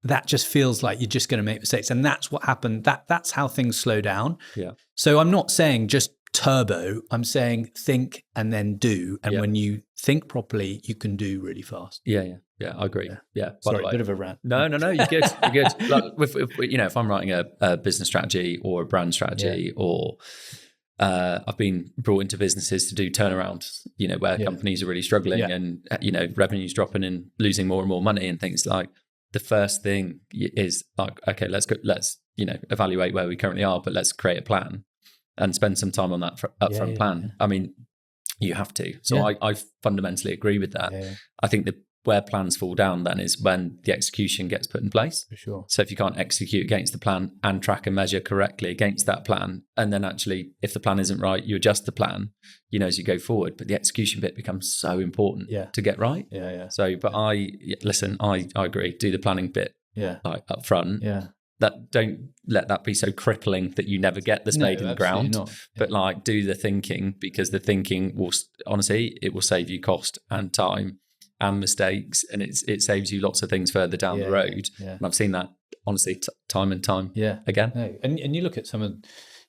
that just feels like you're just going to make mistakes. And that's what happened. That's how things slow down. Yeah. So I'm not saying just turbo. I'm saying think and then do. And when you think properly, you can do really fast. Yeah, I agree. Yeah. Sorry, a bit of a rant. No, you're good. You're good. Like if I'm writing a business strategy or a brand strategy or I've been brought into businesses to do turnaround, where companies are really struggling and, revenue's dropping and losing more and more money and things. Like the first thing is like, okay, let's evaluate where we currently are, but let's create a plan and spend some time on that upfront plan. I mean, you have to. So I fundamentally agree with that. I think where plans fall down then is when the execution gets put in place. For sure. So if you can't execute against the plan and track and measure correctly against that plan, and then actually if the plan isn't right, you adjust the plan, as you go forward. But the execution bit becomes so important to get right. Yeah. So, but I agree. Do the planning bit like up front. Yeah. That don't let that be so crippling that you never get the spade in the ground. Not. But like do the thinking, because the thinking will honestly, it will save you cost and time and mistakes, and it saves you lots of things further down the road. And I've seen that honestly time and time again. No. And you look at some of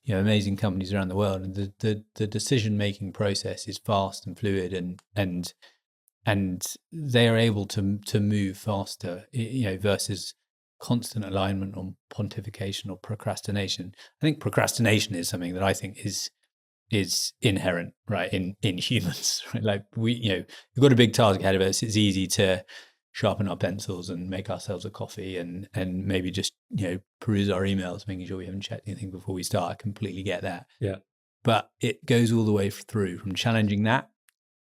amazing companies around the world, and the decision making process is fast and fluid, and they are able to move faster, versus constant alignment on pontification or procrastination. I think procrastination is something that I think is inherent, right, in humans, right? Like we've got a big task ahead of us. It's easy to sharpen our pencils and make ourselves a coffee and maybe just peruse our emails, making sure we haven't checked anything before we start. I completely get that. Yeah. But it goes all the way through from challenging that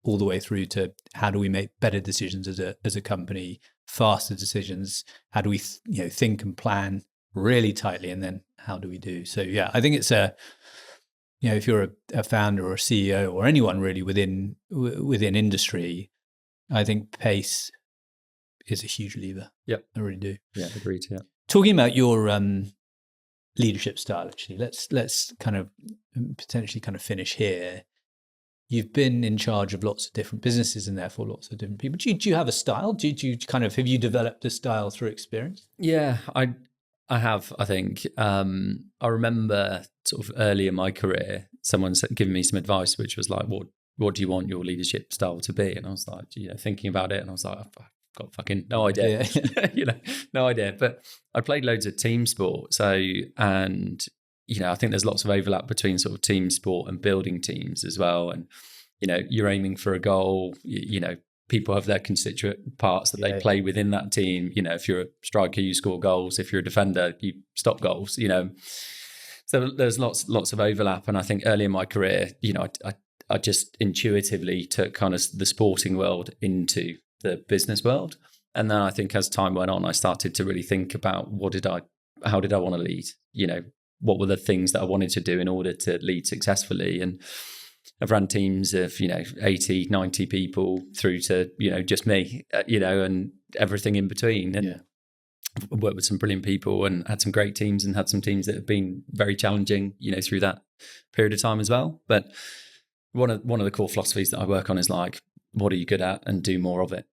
all the way through to how do we make better decisions as a company, faster decisions? How do we think and plan really tightly, and then how do we do? So I think it's if you're a founder or a CEO or anyone really within industry, I think pace is a huge lever. Yeah, I really do. Yeah, agreed. Yeah. Talking about your leadership style, actually, let's kind of potentially kind of finish here. You've been in charge of lots of different businesses and therefore lots of different people. Do you have a style? Do you kind of, have you developed a style through experience? Yeah, I have, I think. I remember sort of early in my career, someone giving me some advice, which was like, what do you want your leadership style to be? And I was like, thinking about it, and I was like, I've got fucking no idea, no idea. But I played loads of team sport. So, and I think there's lots of overlap between sort of team sport and building teams as well. And, you're aiming for a goal, people have their constituent parts that they play within that team. If you're a striker, you score goals. If you're a defender, you stop goals, So there's lots of overlap. And I think early in my career, I just intuitively took kind of the sporting world into the business world. And then I think as time went on, I started to really think about how did I want to lead? What were the things that I wanted to do in order to lead successfully? And I've run teams of, 80, 90 people through to, just me, and everything in between. And I've worked with some brilliant people and had some great teams, and had some teams that have been very challenging, through that period of time as well. But one of the core philosophies that I work on is like, what are you good at, and do more of it.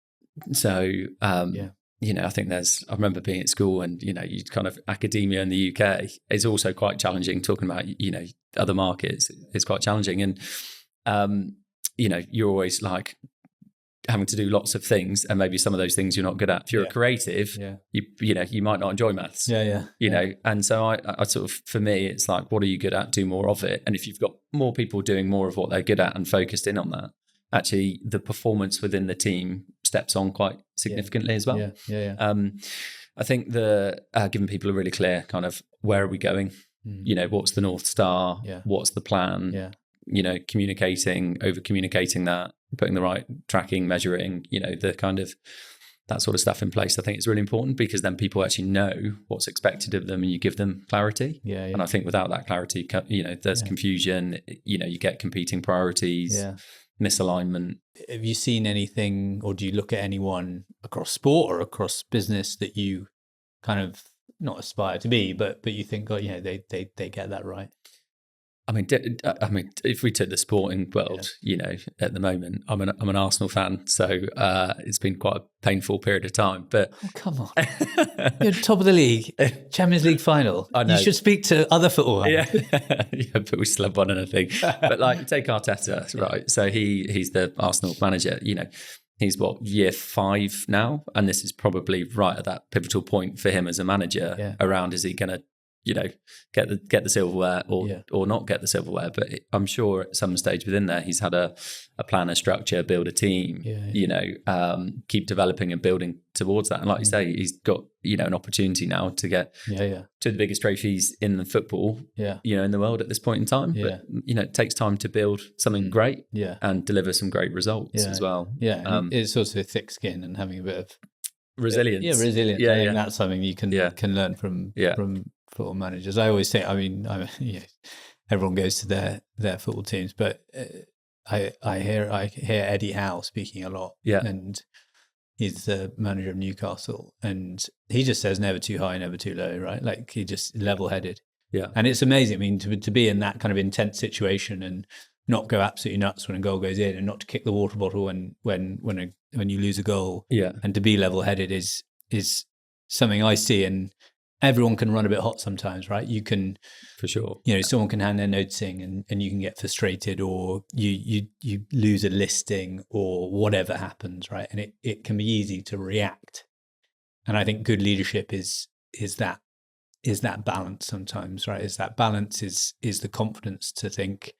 So, I think I remember being at school, and, you kind of academia in the UK is also quite challenging. Talking about, other markets is quite challenging. And, you're always like having to do lots of things, and maybe some of those things you're not good at. If you're a creative, you might not enjoy maths. And so I sort of, for me, it's like, what are you good at? Do more of it. And if you've got more people doing more of what they're good at and focused in on that, actually the performance within the team steps on quite significantly as well. I think giving people a really clear kind of, where are we going? What's the North Star? What's the plan? Communicating, over communicating that, putting the right tracking, measuring, the kind of that sort of stuff in place. I think it's really important, because then people actually know what's expected of them, and you give them clarity. And I think without that clarity, there's confusion, you get competing priorities, misalignment. Have you seen anything, or do you look at anyone across sport or across business that you kind of not aspire to be, but you think, they get that right? I mean, if we took the sporting world, at the moment, I'm an Arsenal fan, so it's been quite a painful period of time. But come on, you're top of the league, Champions League final. I know. You should speak to other football. But we still have won anything. But like, take Arteta, right? So he's the Arsenal manager. He's year 5 now, and this is probably right at that pivotal point for him as a manager. Around, is he going to get the silverware or not get the silverware. But I'm sure at some stage within there, he's had a plan, a structure, build a team, keep developing and building towards that. And like you say, he's got, an opportunity now to get to the biggest trophies in the football, in the world at this point in time. But, it takes time to build something great and deliver some great results as well. Yeah. It's also thick skin and having a bit of resilience. Resilience. I think that's something you can learn from football managers. I always say, everyone goes to their football teams, but I hear Eddie Howe speaking a lot, and he's the manager of Newcastle, and he just says never too high, never too low, right? Like he just level-headed. Yeah, and it's amazing. I mean, to be in that kind of intense situation and not go absolutely nuts when a goal goes in, and not to kick the water bottle when you lose a goal, and to be level-headed is something I see, and everyone can run a bit hot sometimes, right? You can, for sure. Someone can hand their notes in, and you can get frustrated, or you lose a listing, or whatever happens, right? And it can be easy to react. And I think good leadership is that balance sometimes, right? Is that balance is the confidence to think,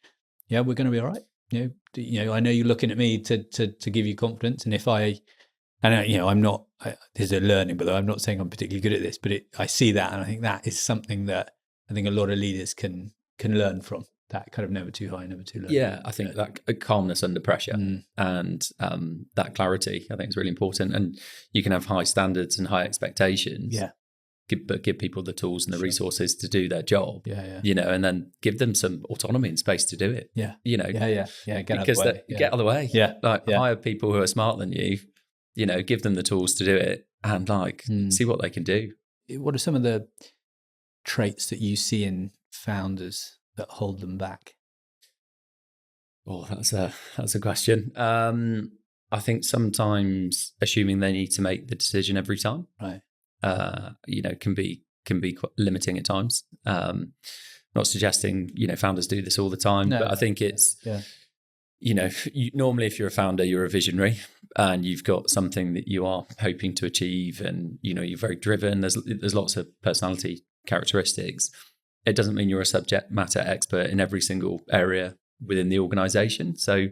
we're going to be all right. I know you're looking at me to give you confidence, and if I'm not. There's a learning, but I'm not saying I'm particularly good at this. But I see that, and I think that is something that I think a lot of leaders can learn from. That kind of never too high, never too low. Yeah, I think that calmness under pressure and that clarity, I think, is really important. And you can have high standards and high expectations. Yeah. But give people the tools and the resources to do their job. And then give them some autonomy and space to do it. Yeah. Get out of the way. Yeah. Hire people who are smarter than you. Give them the tools to do it, and see what they can do. What are some of the traits that you see in founders that hold them back? Oh, that's a question. I think sometimes assuming they need to make the decision every time, right? Can be quite limiting at times. Not suggesting founders do this all the time, but I think it's normally if you're a founder, you're a visionary, and you've got something that you are hoping to achieve, and you're very driven. There's lots of personality characteristics. It doesn't mean you're a subject matter expert in every single area within the organization. So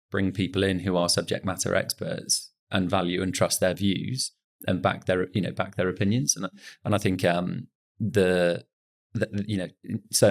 bring people in who are subject matter experts and value and trust their views and back their opinions. And I think certain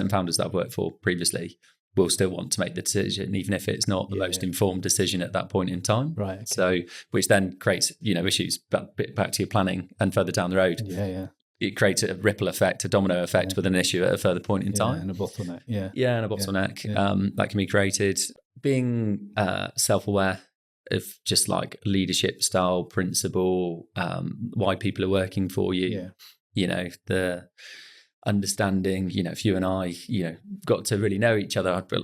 founders that I've worked for previously will still want to make the decision, even if it's not the most informed decision at that point in time. Right. Okay. So, which then creates, issues back to your planning and further down the road. Yeah. It creates a ripple effect, a domino effect with an issue at a further point in time. And a bottleneck. And a bottleneck that can be created. Being self-aware of just like leadership style, principle, why people are working for you. The understanding, if you and I, got to really know each other, but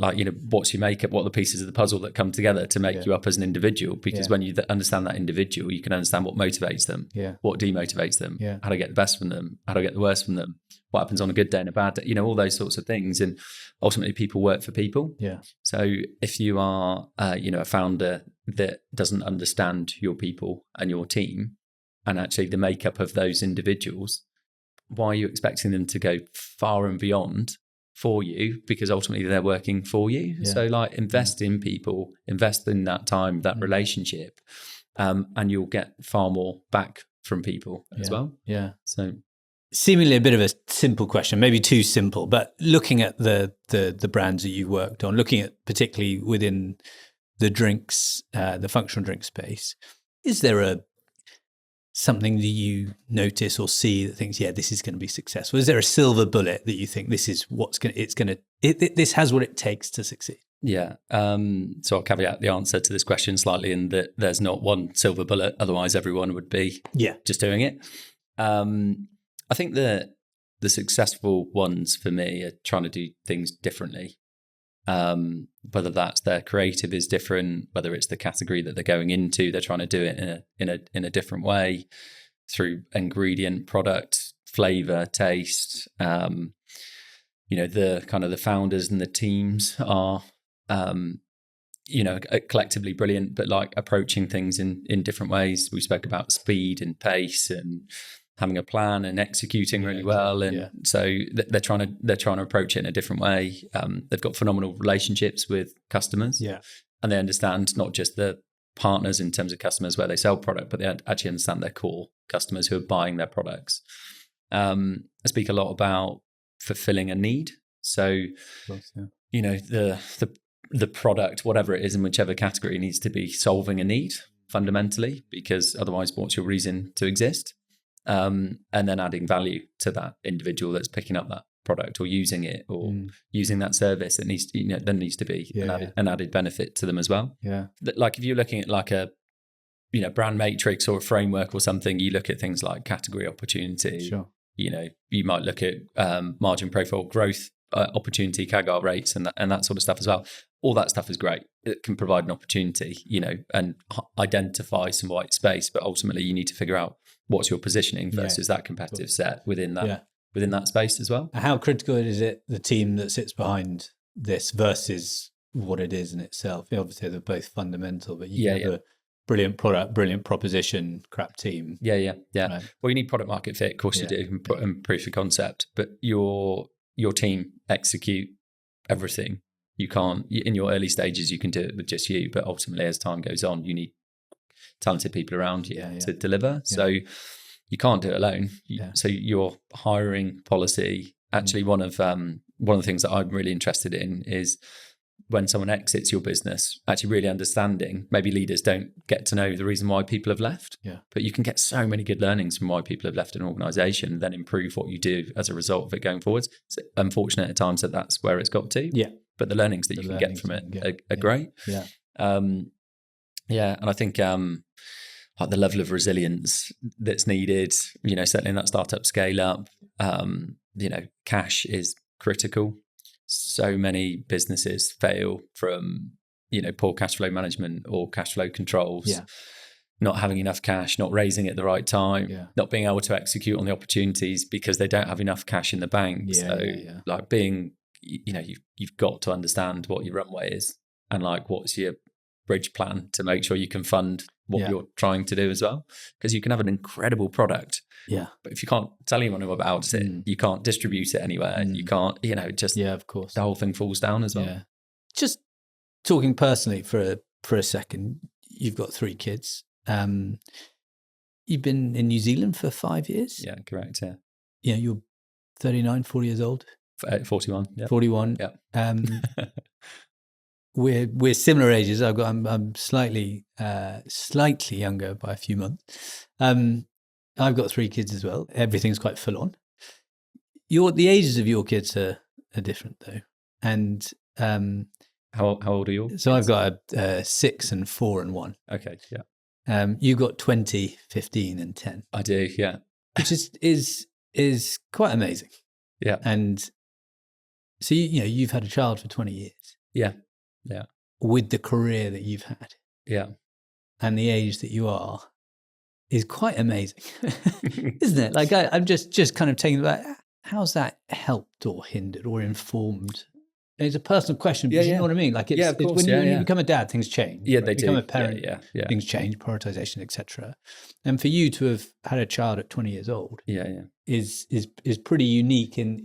what's your makeup, what are the pieces of the puzzle that come together to make you up as an individual? Because when you understand that individual, you can understand what motivates them, what demotivates them, how to get the best from them, how to get the worst from them, what happens on a good day and a bad day, all those sorts of things. And ultimately people work for people. So if you are, a founder that doesn't understand your people and your team and actually the makeup of those individuals, why are you expecting them to go far and beyond for you? Because ultimately they're working for you. So invest in people, invest in that time, that relationship, and you'll get far more back from people as well. So seemingly a bit of a simple question, maybe too simple, but looking at the brands that you worked on, looking at particularly within the drinks, the functional drink space, is there something that you notice or see that thinks, this is going to be successful? Is there a silver bullet that you think this is this has what it takes to succeed? So I'll caveat the answer to this question slightly in that there's not one silver bullet. Otherwise everyone would be just doing it. I think the successful ones for me are trying to do things differently. Whether that's their creative is different, whether it's the category that they're going into, they're trying to do it in a different way through ingredient, product, flavor, taste. The kind of the founders and the teams are, collectively brilliant, but like approaching things in different ways. We spoke about speed and pace and having a plan and executing really well. And so they're trying to approach it in a different way. They've got phenomenal relationships with customers. Yeah. And they understand not just the partners in terms of customers where they sell product, but they actually understand their core customers who are buying their products. I speak a lot about fulfilling a need. So, you know, the product, whatever it is in whichever category, needs to be solving a need fundamentally, because otherwise what's your reason to exist? And then adding value to that individual that's picking up that product or using it or using that service. It needs to, you know, there needs to be an added benefit to them as well. Yeah. Like if you're looking at like a, you know, brand matrix or a framework or something, you look at things like category opportunity. Sure. You know, you might look at margin profile, growth opportunity, CAGR rates, and that sort of stuff as well. All that stuff is great. It can provide an opportunity, you know, and identify some white space. But ultimately, you need to figure out what's your positioning versus that competitive set within that space as well. How critical is it the team that sits behind this versus what it is in itself? Obviously, they're both fundamental, but you have a brilliant product, brilliant proposition, crap team. Yeah. Right. Well, you need product market fit, of course you do, and proof of concept. But your team execute everything. You can't, in your early stages, you can do it with just you, but ultimately as time goes on, you need talented people around you to deliver. So you can't do it alone. So your hiring policy, actually one of the things that I'm really interested in is when someone exits your business, actually really understanding, maybe leaders don't get to know the reason why people have left, but you can get so many good learnings from why people have left an organization and then improve what you do as a result of it going forwards. It's unfortunate at times that that's where it's got to. Yeah. But the learnings that you can get from it are great. Yeah. And I think like the level of resilience that's needed, you know, certainly in that startup scale up, you know, cash is critical. So many businesses fail from, you know, poor cash flow management or cash flow controls, not having enough cash, not raising it at the right time, not being able to execute on the opportunities because they don't have enough cash in the bank. Like being, you know, you've got to understand what your runway is and like what's your bridge plan to make sure you can fund what you're trying to do as well, because you can have an incredible product, but if you can't tell anyone about it, you can't distribute it anywhere, you can't, you know, just of course the whole thing falls down as well. Just talking personally for a second, you've got 3 kids. You've been in New Zealand for 5 years. Correct. You're 39, 40 years old. 41. 41. We're similar ages. I'm slightly younger by a few months. I've got 3 kids as well. Everything's quite full on. The ages of your kids are different though. And how old are you? So I've got a 6 and 4 and 1. Okay, you've got 20, 15 and 10. I do, which is quite amazing. And so you know you've had a child for 20 years. With the career that you've had. And the age that you are is quite amazing. Isn't it? Like I'm just kind of taking about how's that helped or hindered or informed? It's a personal question, but you know what I mean? Like it's, of course, when you become a dad, things change. They do. Become a parent, things change, prioritization, etc. And for you to have had a child at 20 years old, is pretty unique in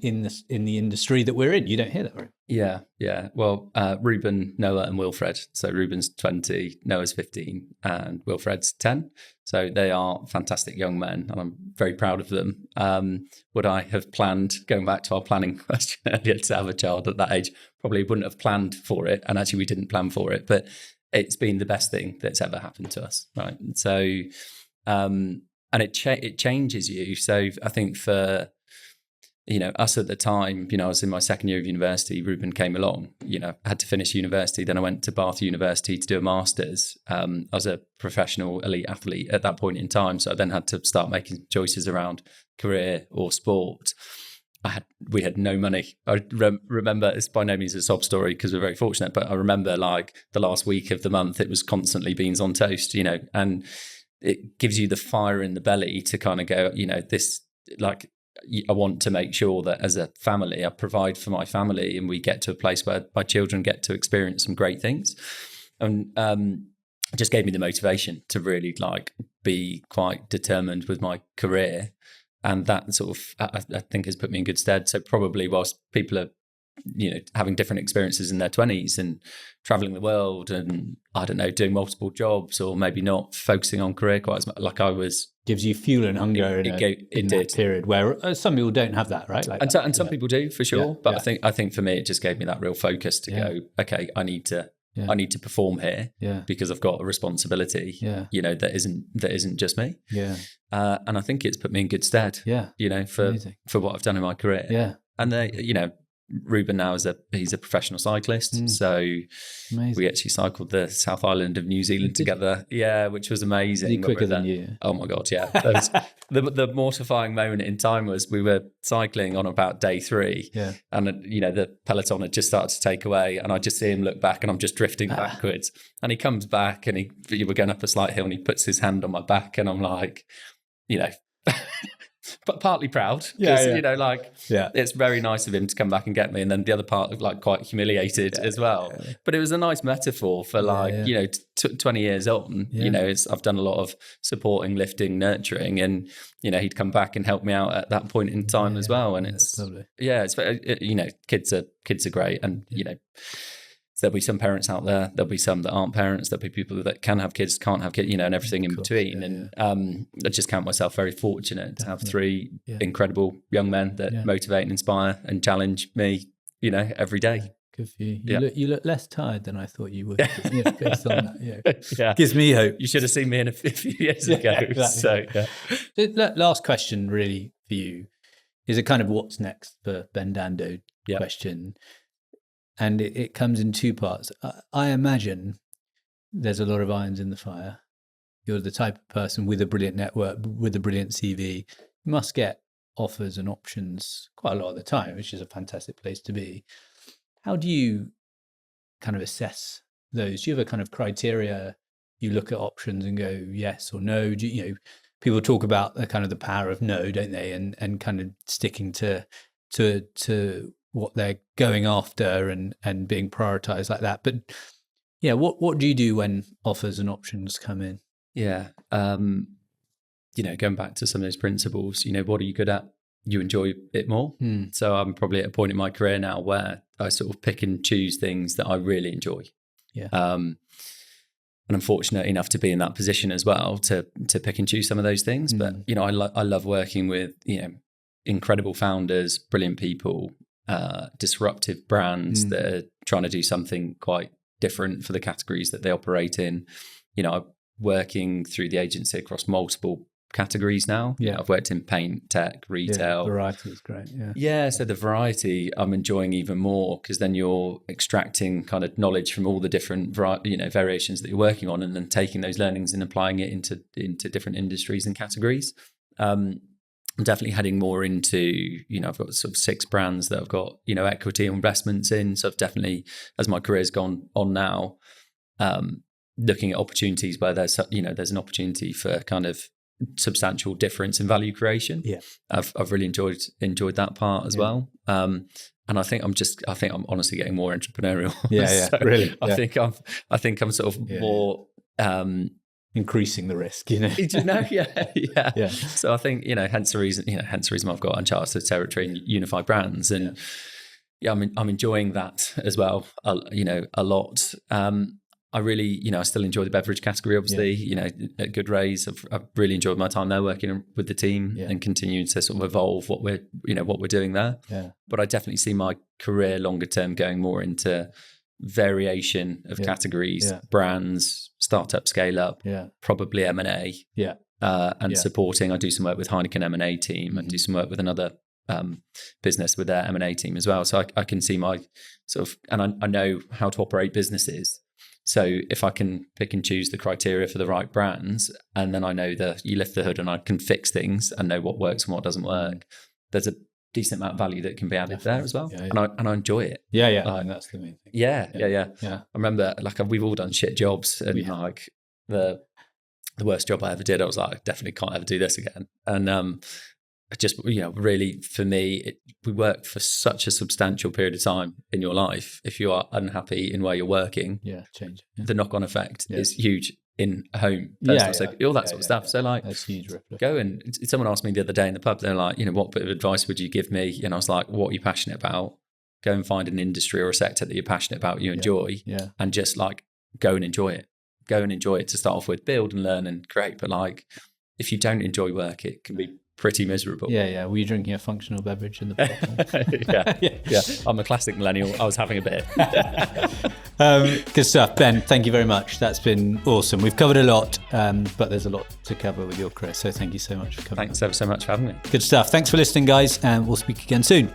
the industry that we're in. You don't hear that, right? Well, Ruben, Noah, and Wilfred. So Ruben's 20, Noah's 15, and Wilfred's 10. So they are fantastic young men, and I'm very proud of them. Would I have planned, going back to our planning question earlier, to have a child at that age? Probably wouldn't have planned for it, and actually we didn't plan for it. But it's been the best thing that's ever happened to us, right? So, and it changes you. So I think for, you know, us at the time, you know, I was in my second year of university, Ruben came along, you know, I had to finish university. Then I went to Bath University to do a master's. I was a professional elite athlete at that point in time. So I then had to start making choices around career or sport. We had no money. I remember, it's by no means a sob story because we're very fortunate, but I remember like the last week of the month, it was constantly beans on toast, you know, and it gives you the fire in the belly to kind of go, you know, this, like, I want to make sure that as a family, I provide for my family and we get to a place where my children get to experience some great things. And it just gave me the motivation to really like be quite determined with my career. And that sort of, I think, has put me in good stead. So probably whilst people are, having different experiences in their 20s and traveling the world and, I don't know, doing multiple jobs or maybe not focusing on career quite as much, like I was. Gives you fuel and hunger in that period where some people don't have that, right? Like some people do, for sure. But I think for me, it just gave me that real focus to go, okay, I need to perform here because I've got a responsibility, that isn't just me. Yeah. And I think it's put me in good stead, for what I've done in my career. Yeah. And Ruben now he's a professional cyclist. So we actually cycled the South Island of New Zealand together. Yeah, which was amazing. Is he quicker than you? Oh my God, yeah. The mortifying moment in time was we were cycling on about day 3. Yeah. And the peloton had just started to take away, and I just see him look back and I'm just drifting backwards. And he comes back and we're going up a slight hill and he puts his hand on my back and I'm like, but partly proud because it's very nice of him to come back and get me, and then the other part like quite humiliated as well. But it was a nice metaphor for 20 years on. I've done a lot of supporting, lifting, nurturing, and he'd come back and help me out at that point in time as well. And it's lovely. Kids are great, and there'll be some parents out there, there'll be some that aren't parents, there'll be people that can have kids, can't have kids, and everything in between. And I just count myself very fortunate to have 3 incredible young men that motivate and inspire and challenge me, every day. Good for you. You look less tired than I thought you would. Based on that, gives me hope. You should have seen me in a few years ago. Exactly. So that last question really for you is a kind of what's next for Ben Dando question. And it comes in 2 parts. I imagine there's a lot of irons in the fire. You're the type of person with a brilliant network, with a brilliant CV. You must get offers and options quite a lot of the time, which is a fantastic place to be. How do you kind of assess those? Do you have a kind of criteria? You look at options and go yes or no? Do people talk about the kind of the power of no, don't they? And kind of sticking to what they're going after and being prioritized like that. But what do you do when offers and options come in? Going back to some of those principles, what are you good at? You enjoy it more. So I'm probably at a point in my career now where I sort of pick and choose things that I really enjoy. And I'm fortunate enough to be in that position as well to pick and choose some of those things. But I love working with incredible founders, brilliant people, disruptive brands that are trying to do something quite different for the categories that they operate in. I'm working through the agency across multiple categories now. I've worked in paint, tech, retail. Variety is great. So the variety I'm enjoying even more, because then you're extracting kind of knowledge from all the different variations that you're working on, and then taking those learnings and applying it into different industries and categories. I'm definitely heading more into, I've got sort of 6 brands that I've got, equity investments in. So I've definitely, as my career's gone on now, looking at opportunities where there's an opportunity for kind of substantial difference in value creation. I've really enjoyed that part as well. And I think I'm honestly getting more entrepreneurial. So really. I think I'm sort of more increasing the risk, So I think hence the reason I've got uncharted territory and unified brands, and I'm enjoying that as well, a lot. I really, I still enjoy the beverage category, obviously. At Goodrays, I've really enjoyed my time there working with the team and continuing to sort of evolve what we're doing there. But I definitely see my career longer term going more into variation of categories, brands, startup, scale up, probably M&A, and supporting. I do some work with Heineken M&A team and do some work with another business with their M&A team as well. So I can see my sort of, and I know how to operate businesses. So if I can pick and choose the criteria for the right brands, and then I know that you lift the hood and I can fix things and know what works and what doesn't work, there's a decent amount of value that can be added there as well. And I enjoy it. And that's the main thing. I remember we've all done shit jobs, and the worst job I ever did, I was like, I definitely can't ever do this again. And just really for me, we work for such a substantial period of time in your life. If you are unhappy in where you're working, change. The knock-on effect is huge in home, personal safety, all that sort of stuff. So like, that's huge. Go and someone asked me the other day in the pub, they're like, what bit of advice would you give me? And I was like, what are you passionate about? Go and find an industry or a sector that you're passionate about, you enjoy, and just like go and enjoy it. Go and enjoy it to start off with, build and learn and create. But like, if you don't enjoy work, it can be pretty miserable. Yeah. Were you drinking a functional beverage in the pub? yeah. I'm a classic millennial. I was having a bit. Good stuff. Ben, thank you very much. That's been awesome. We've covered a lot, but there's a lot to cover with your career. So thank you so much for coming. Thanks ever so much for having me. Good stuff. Thanks for listening, guys, and we'll speak again soon.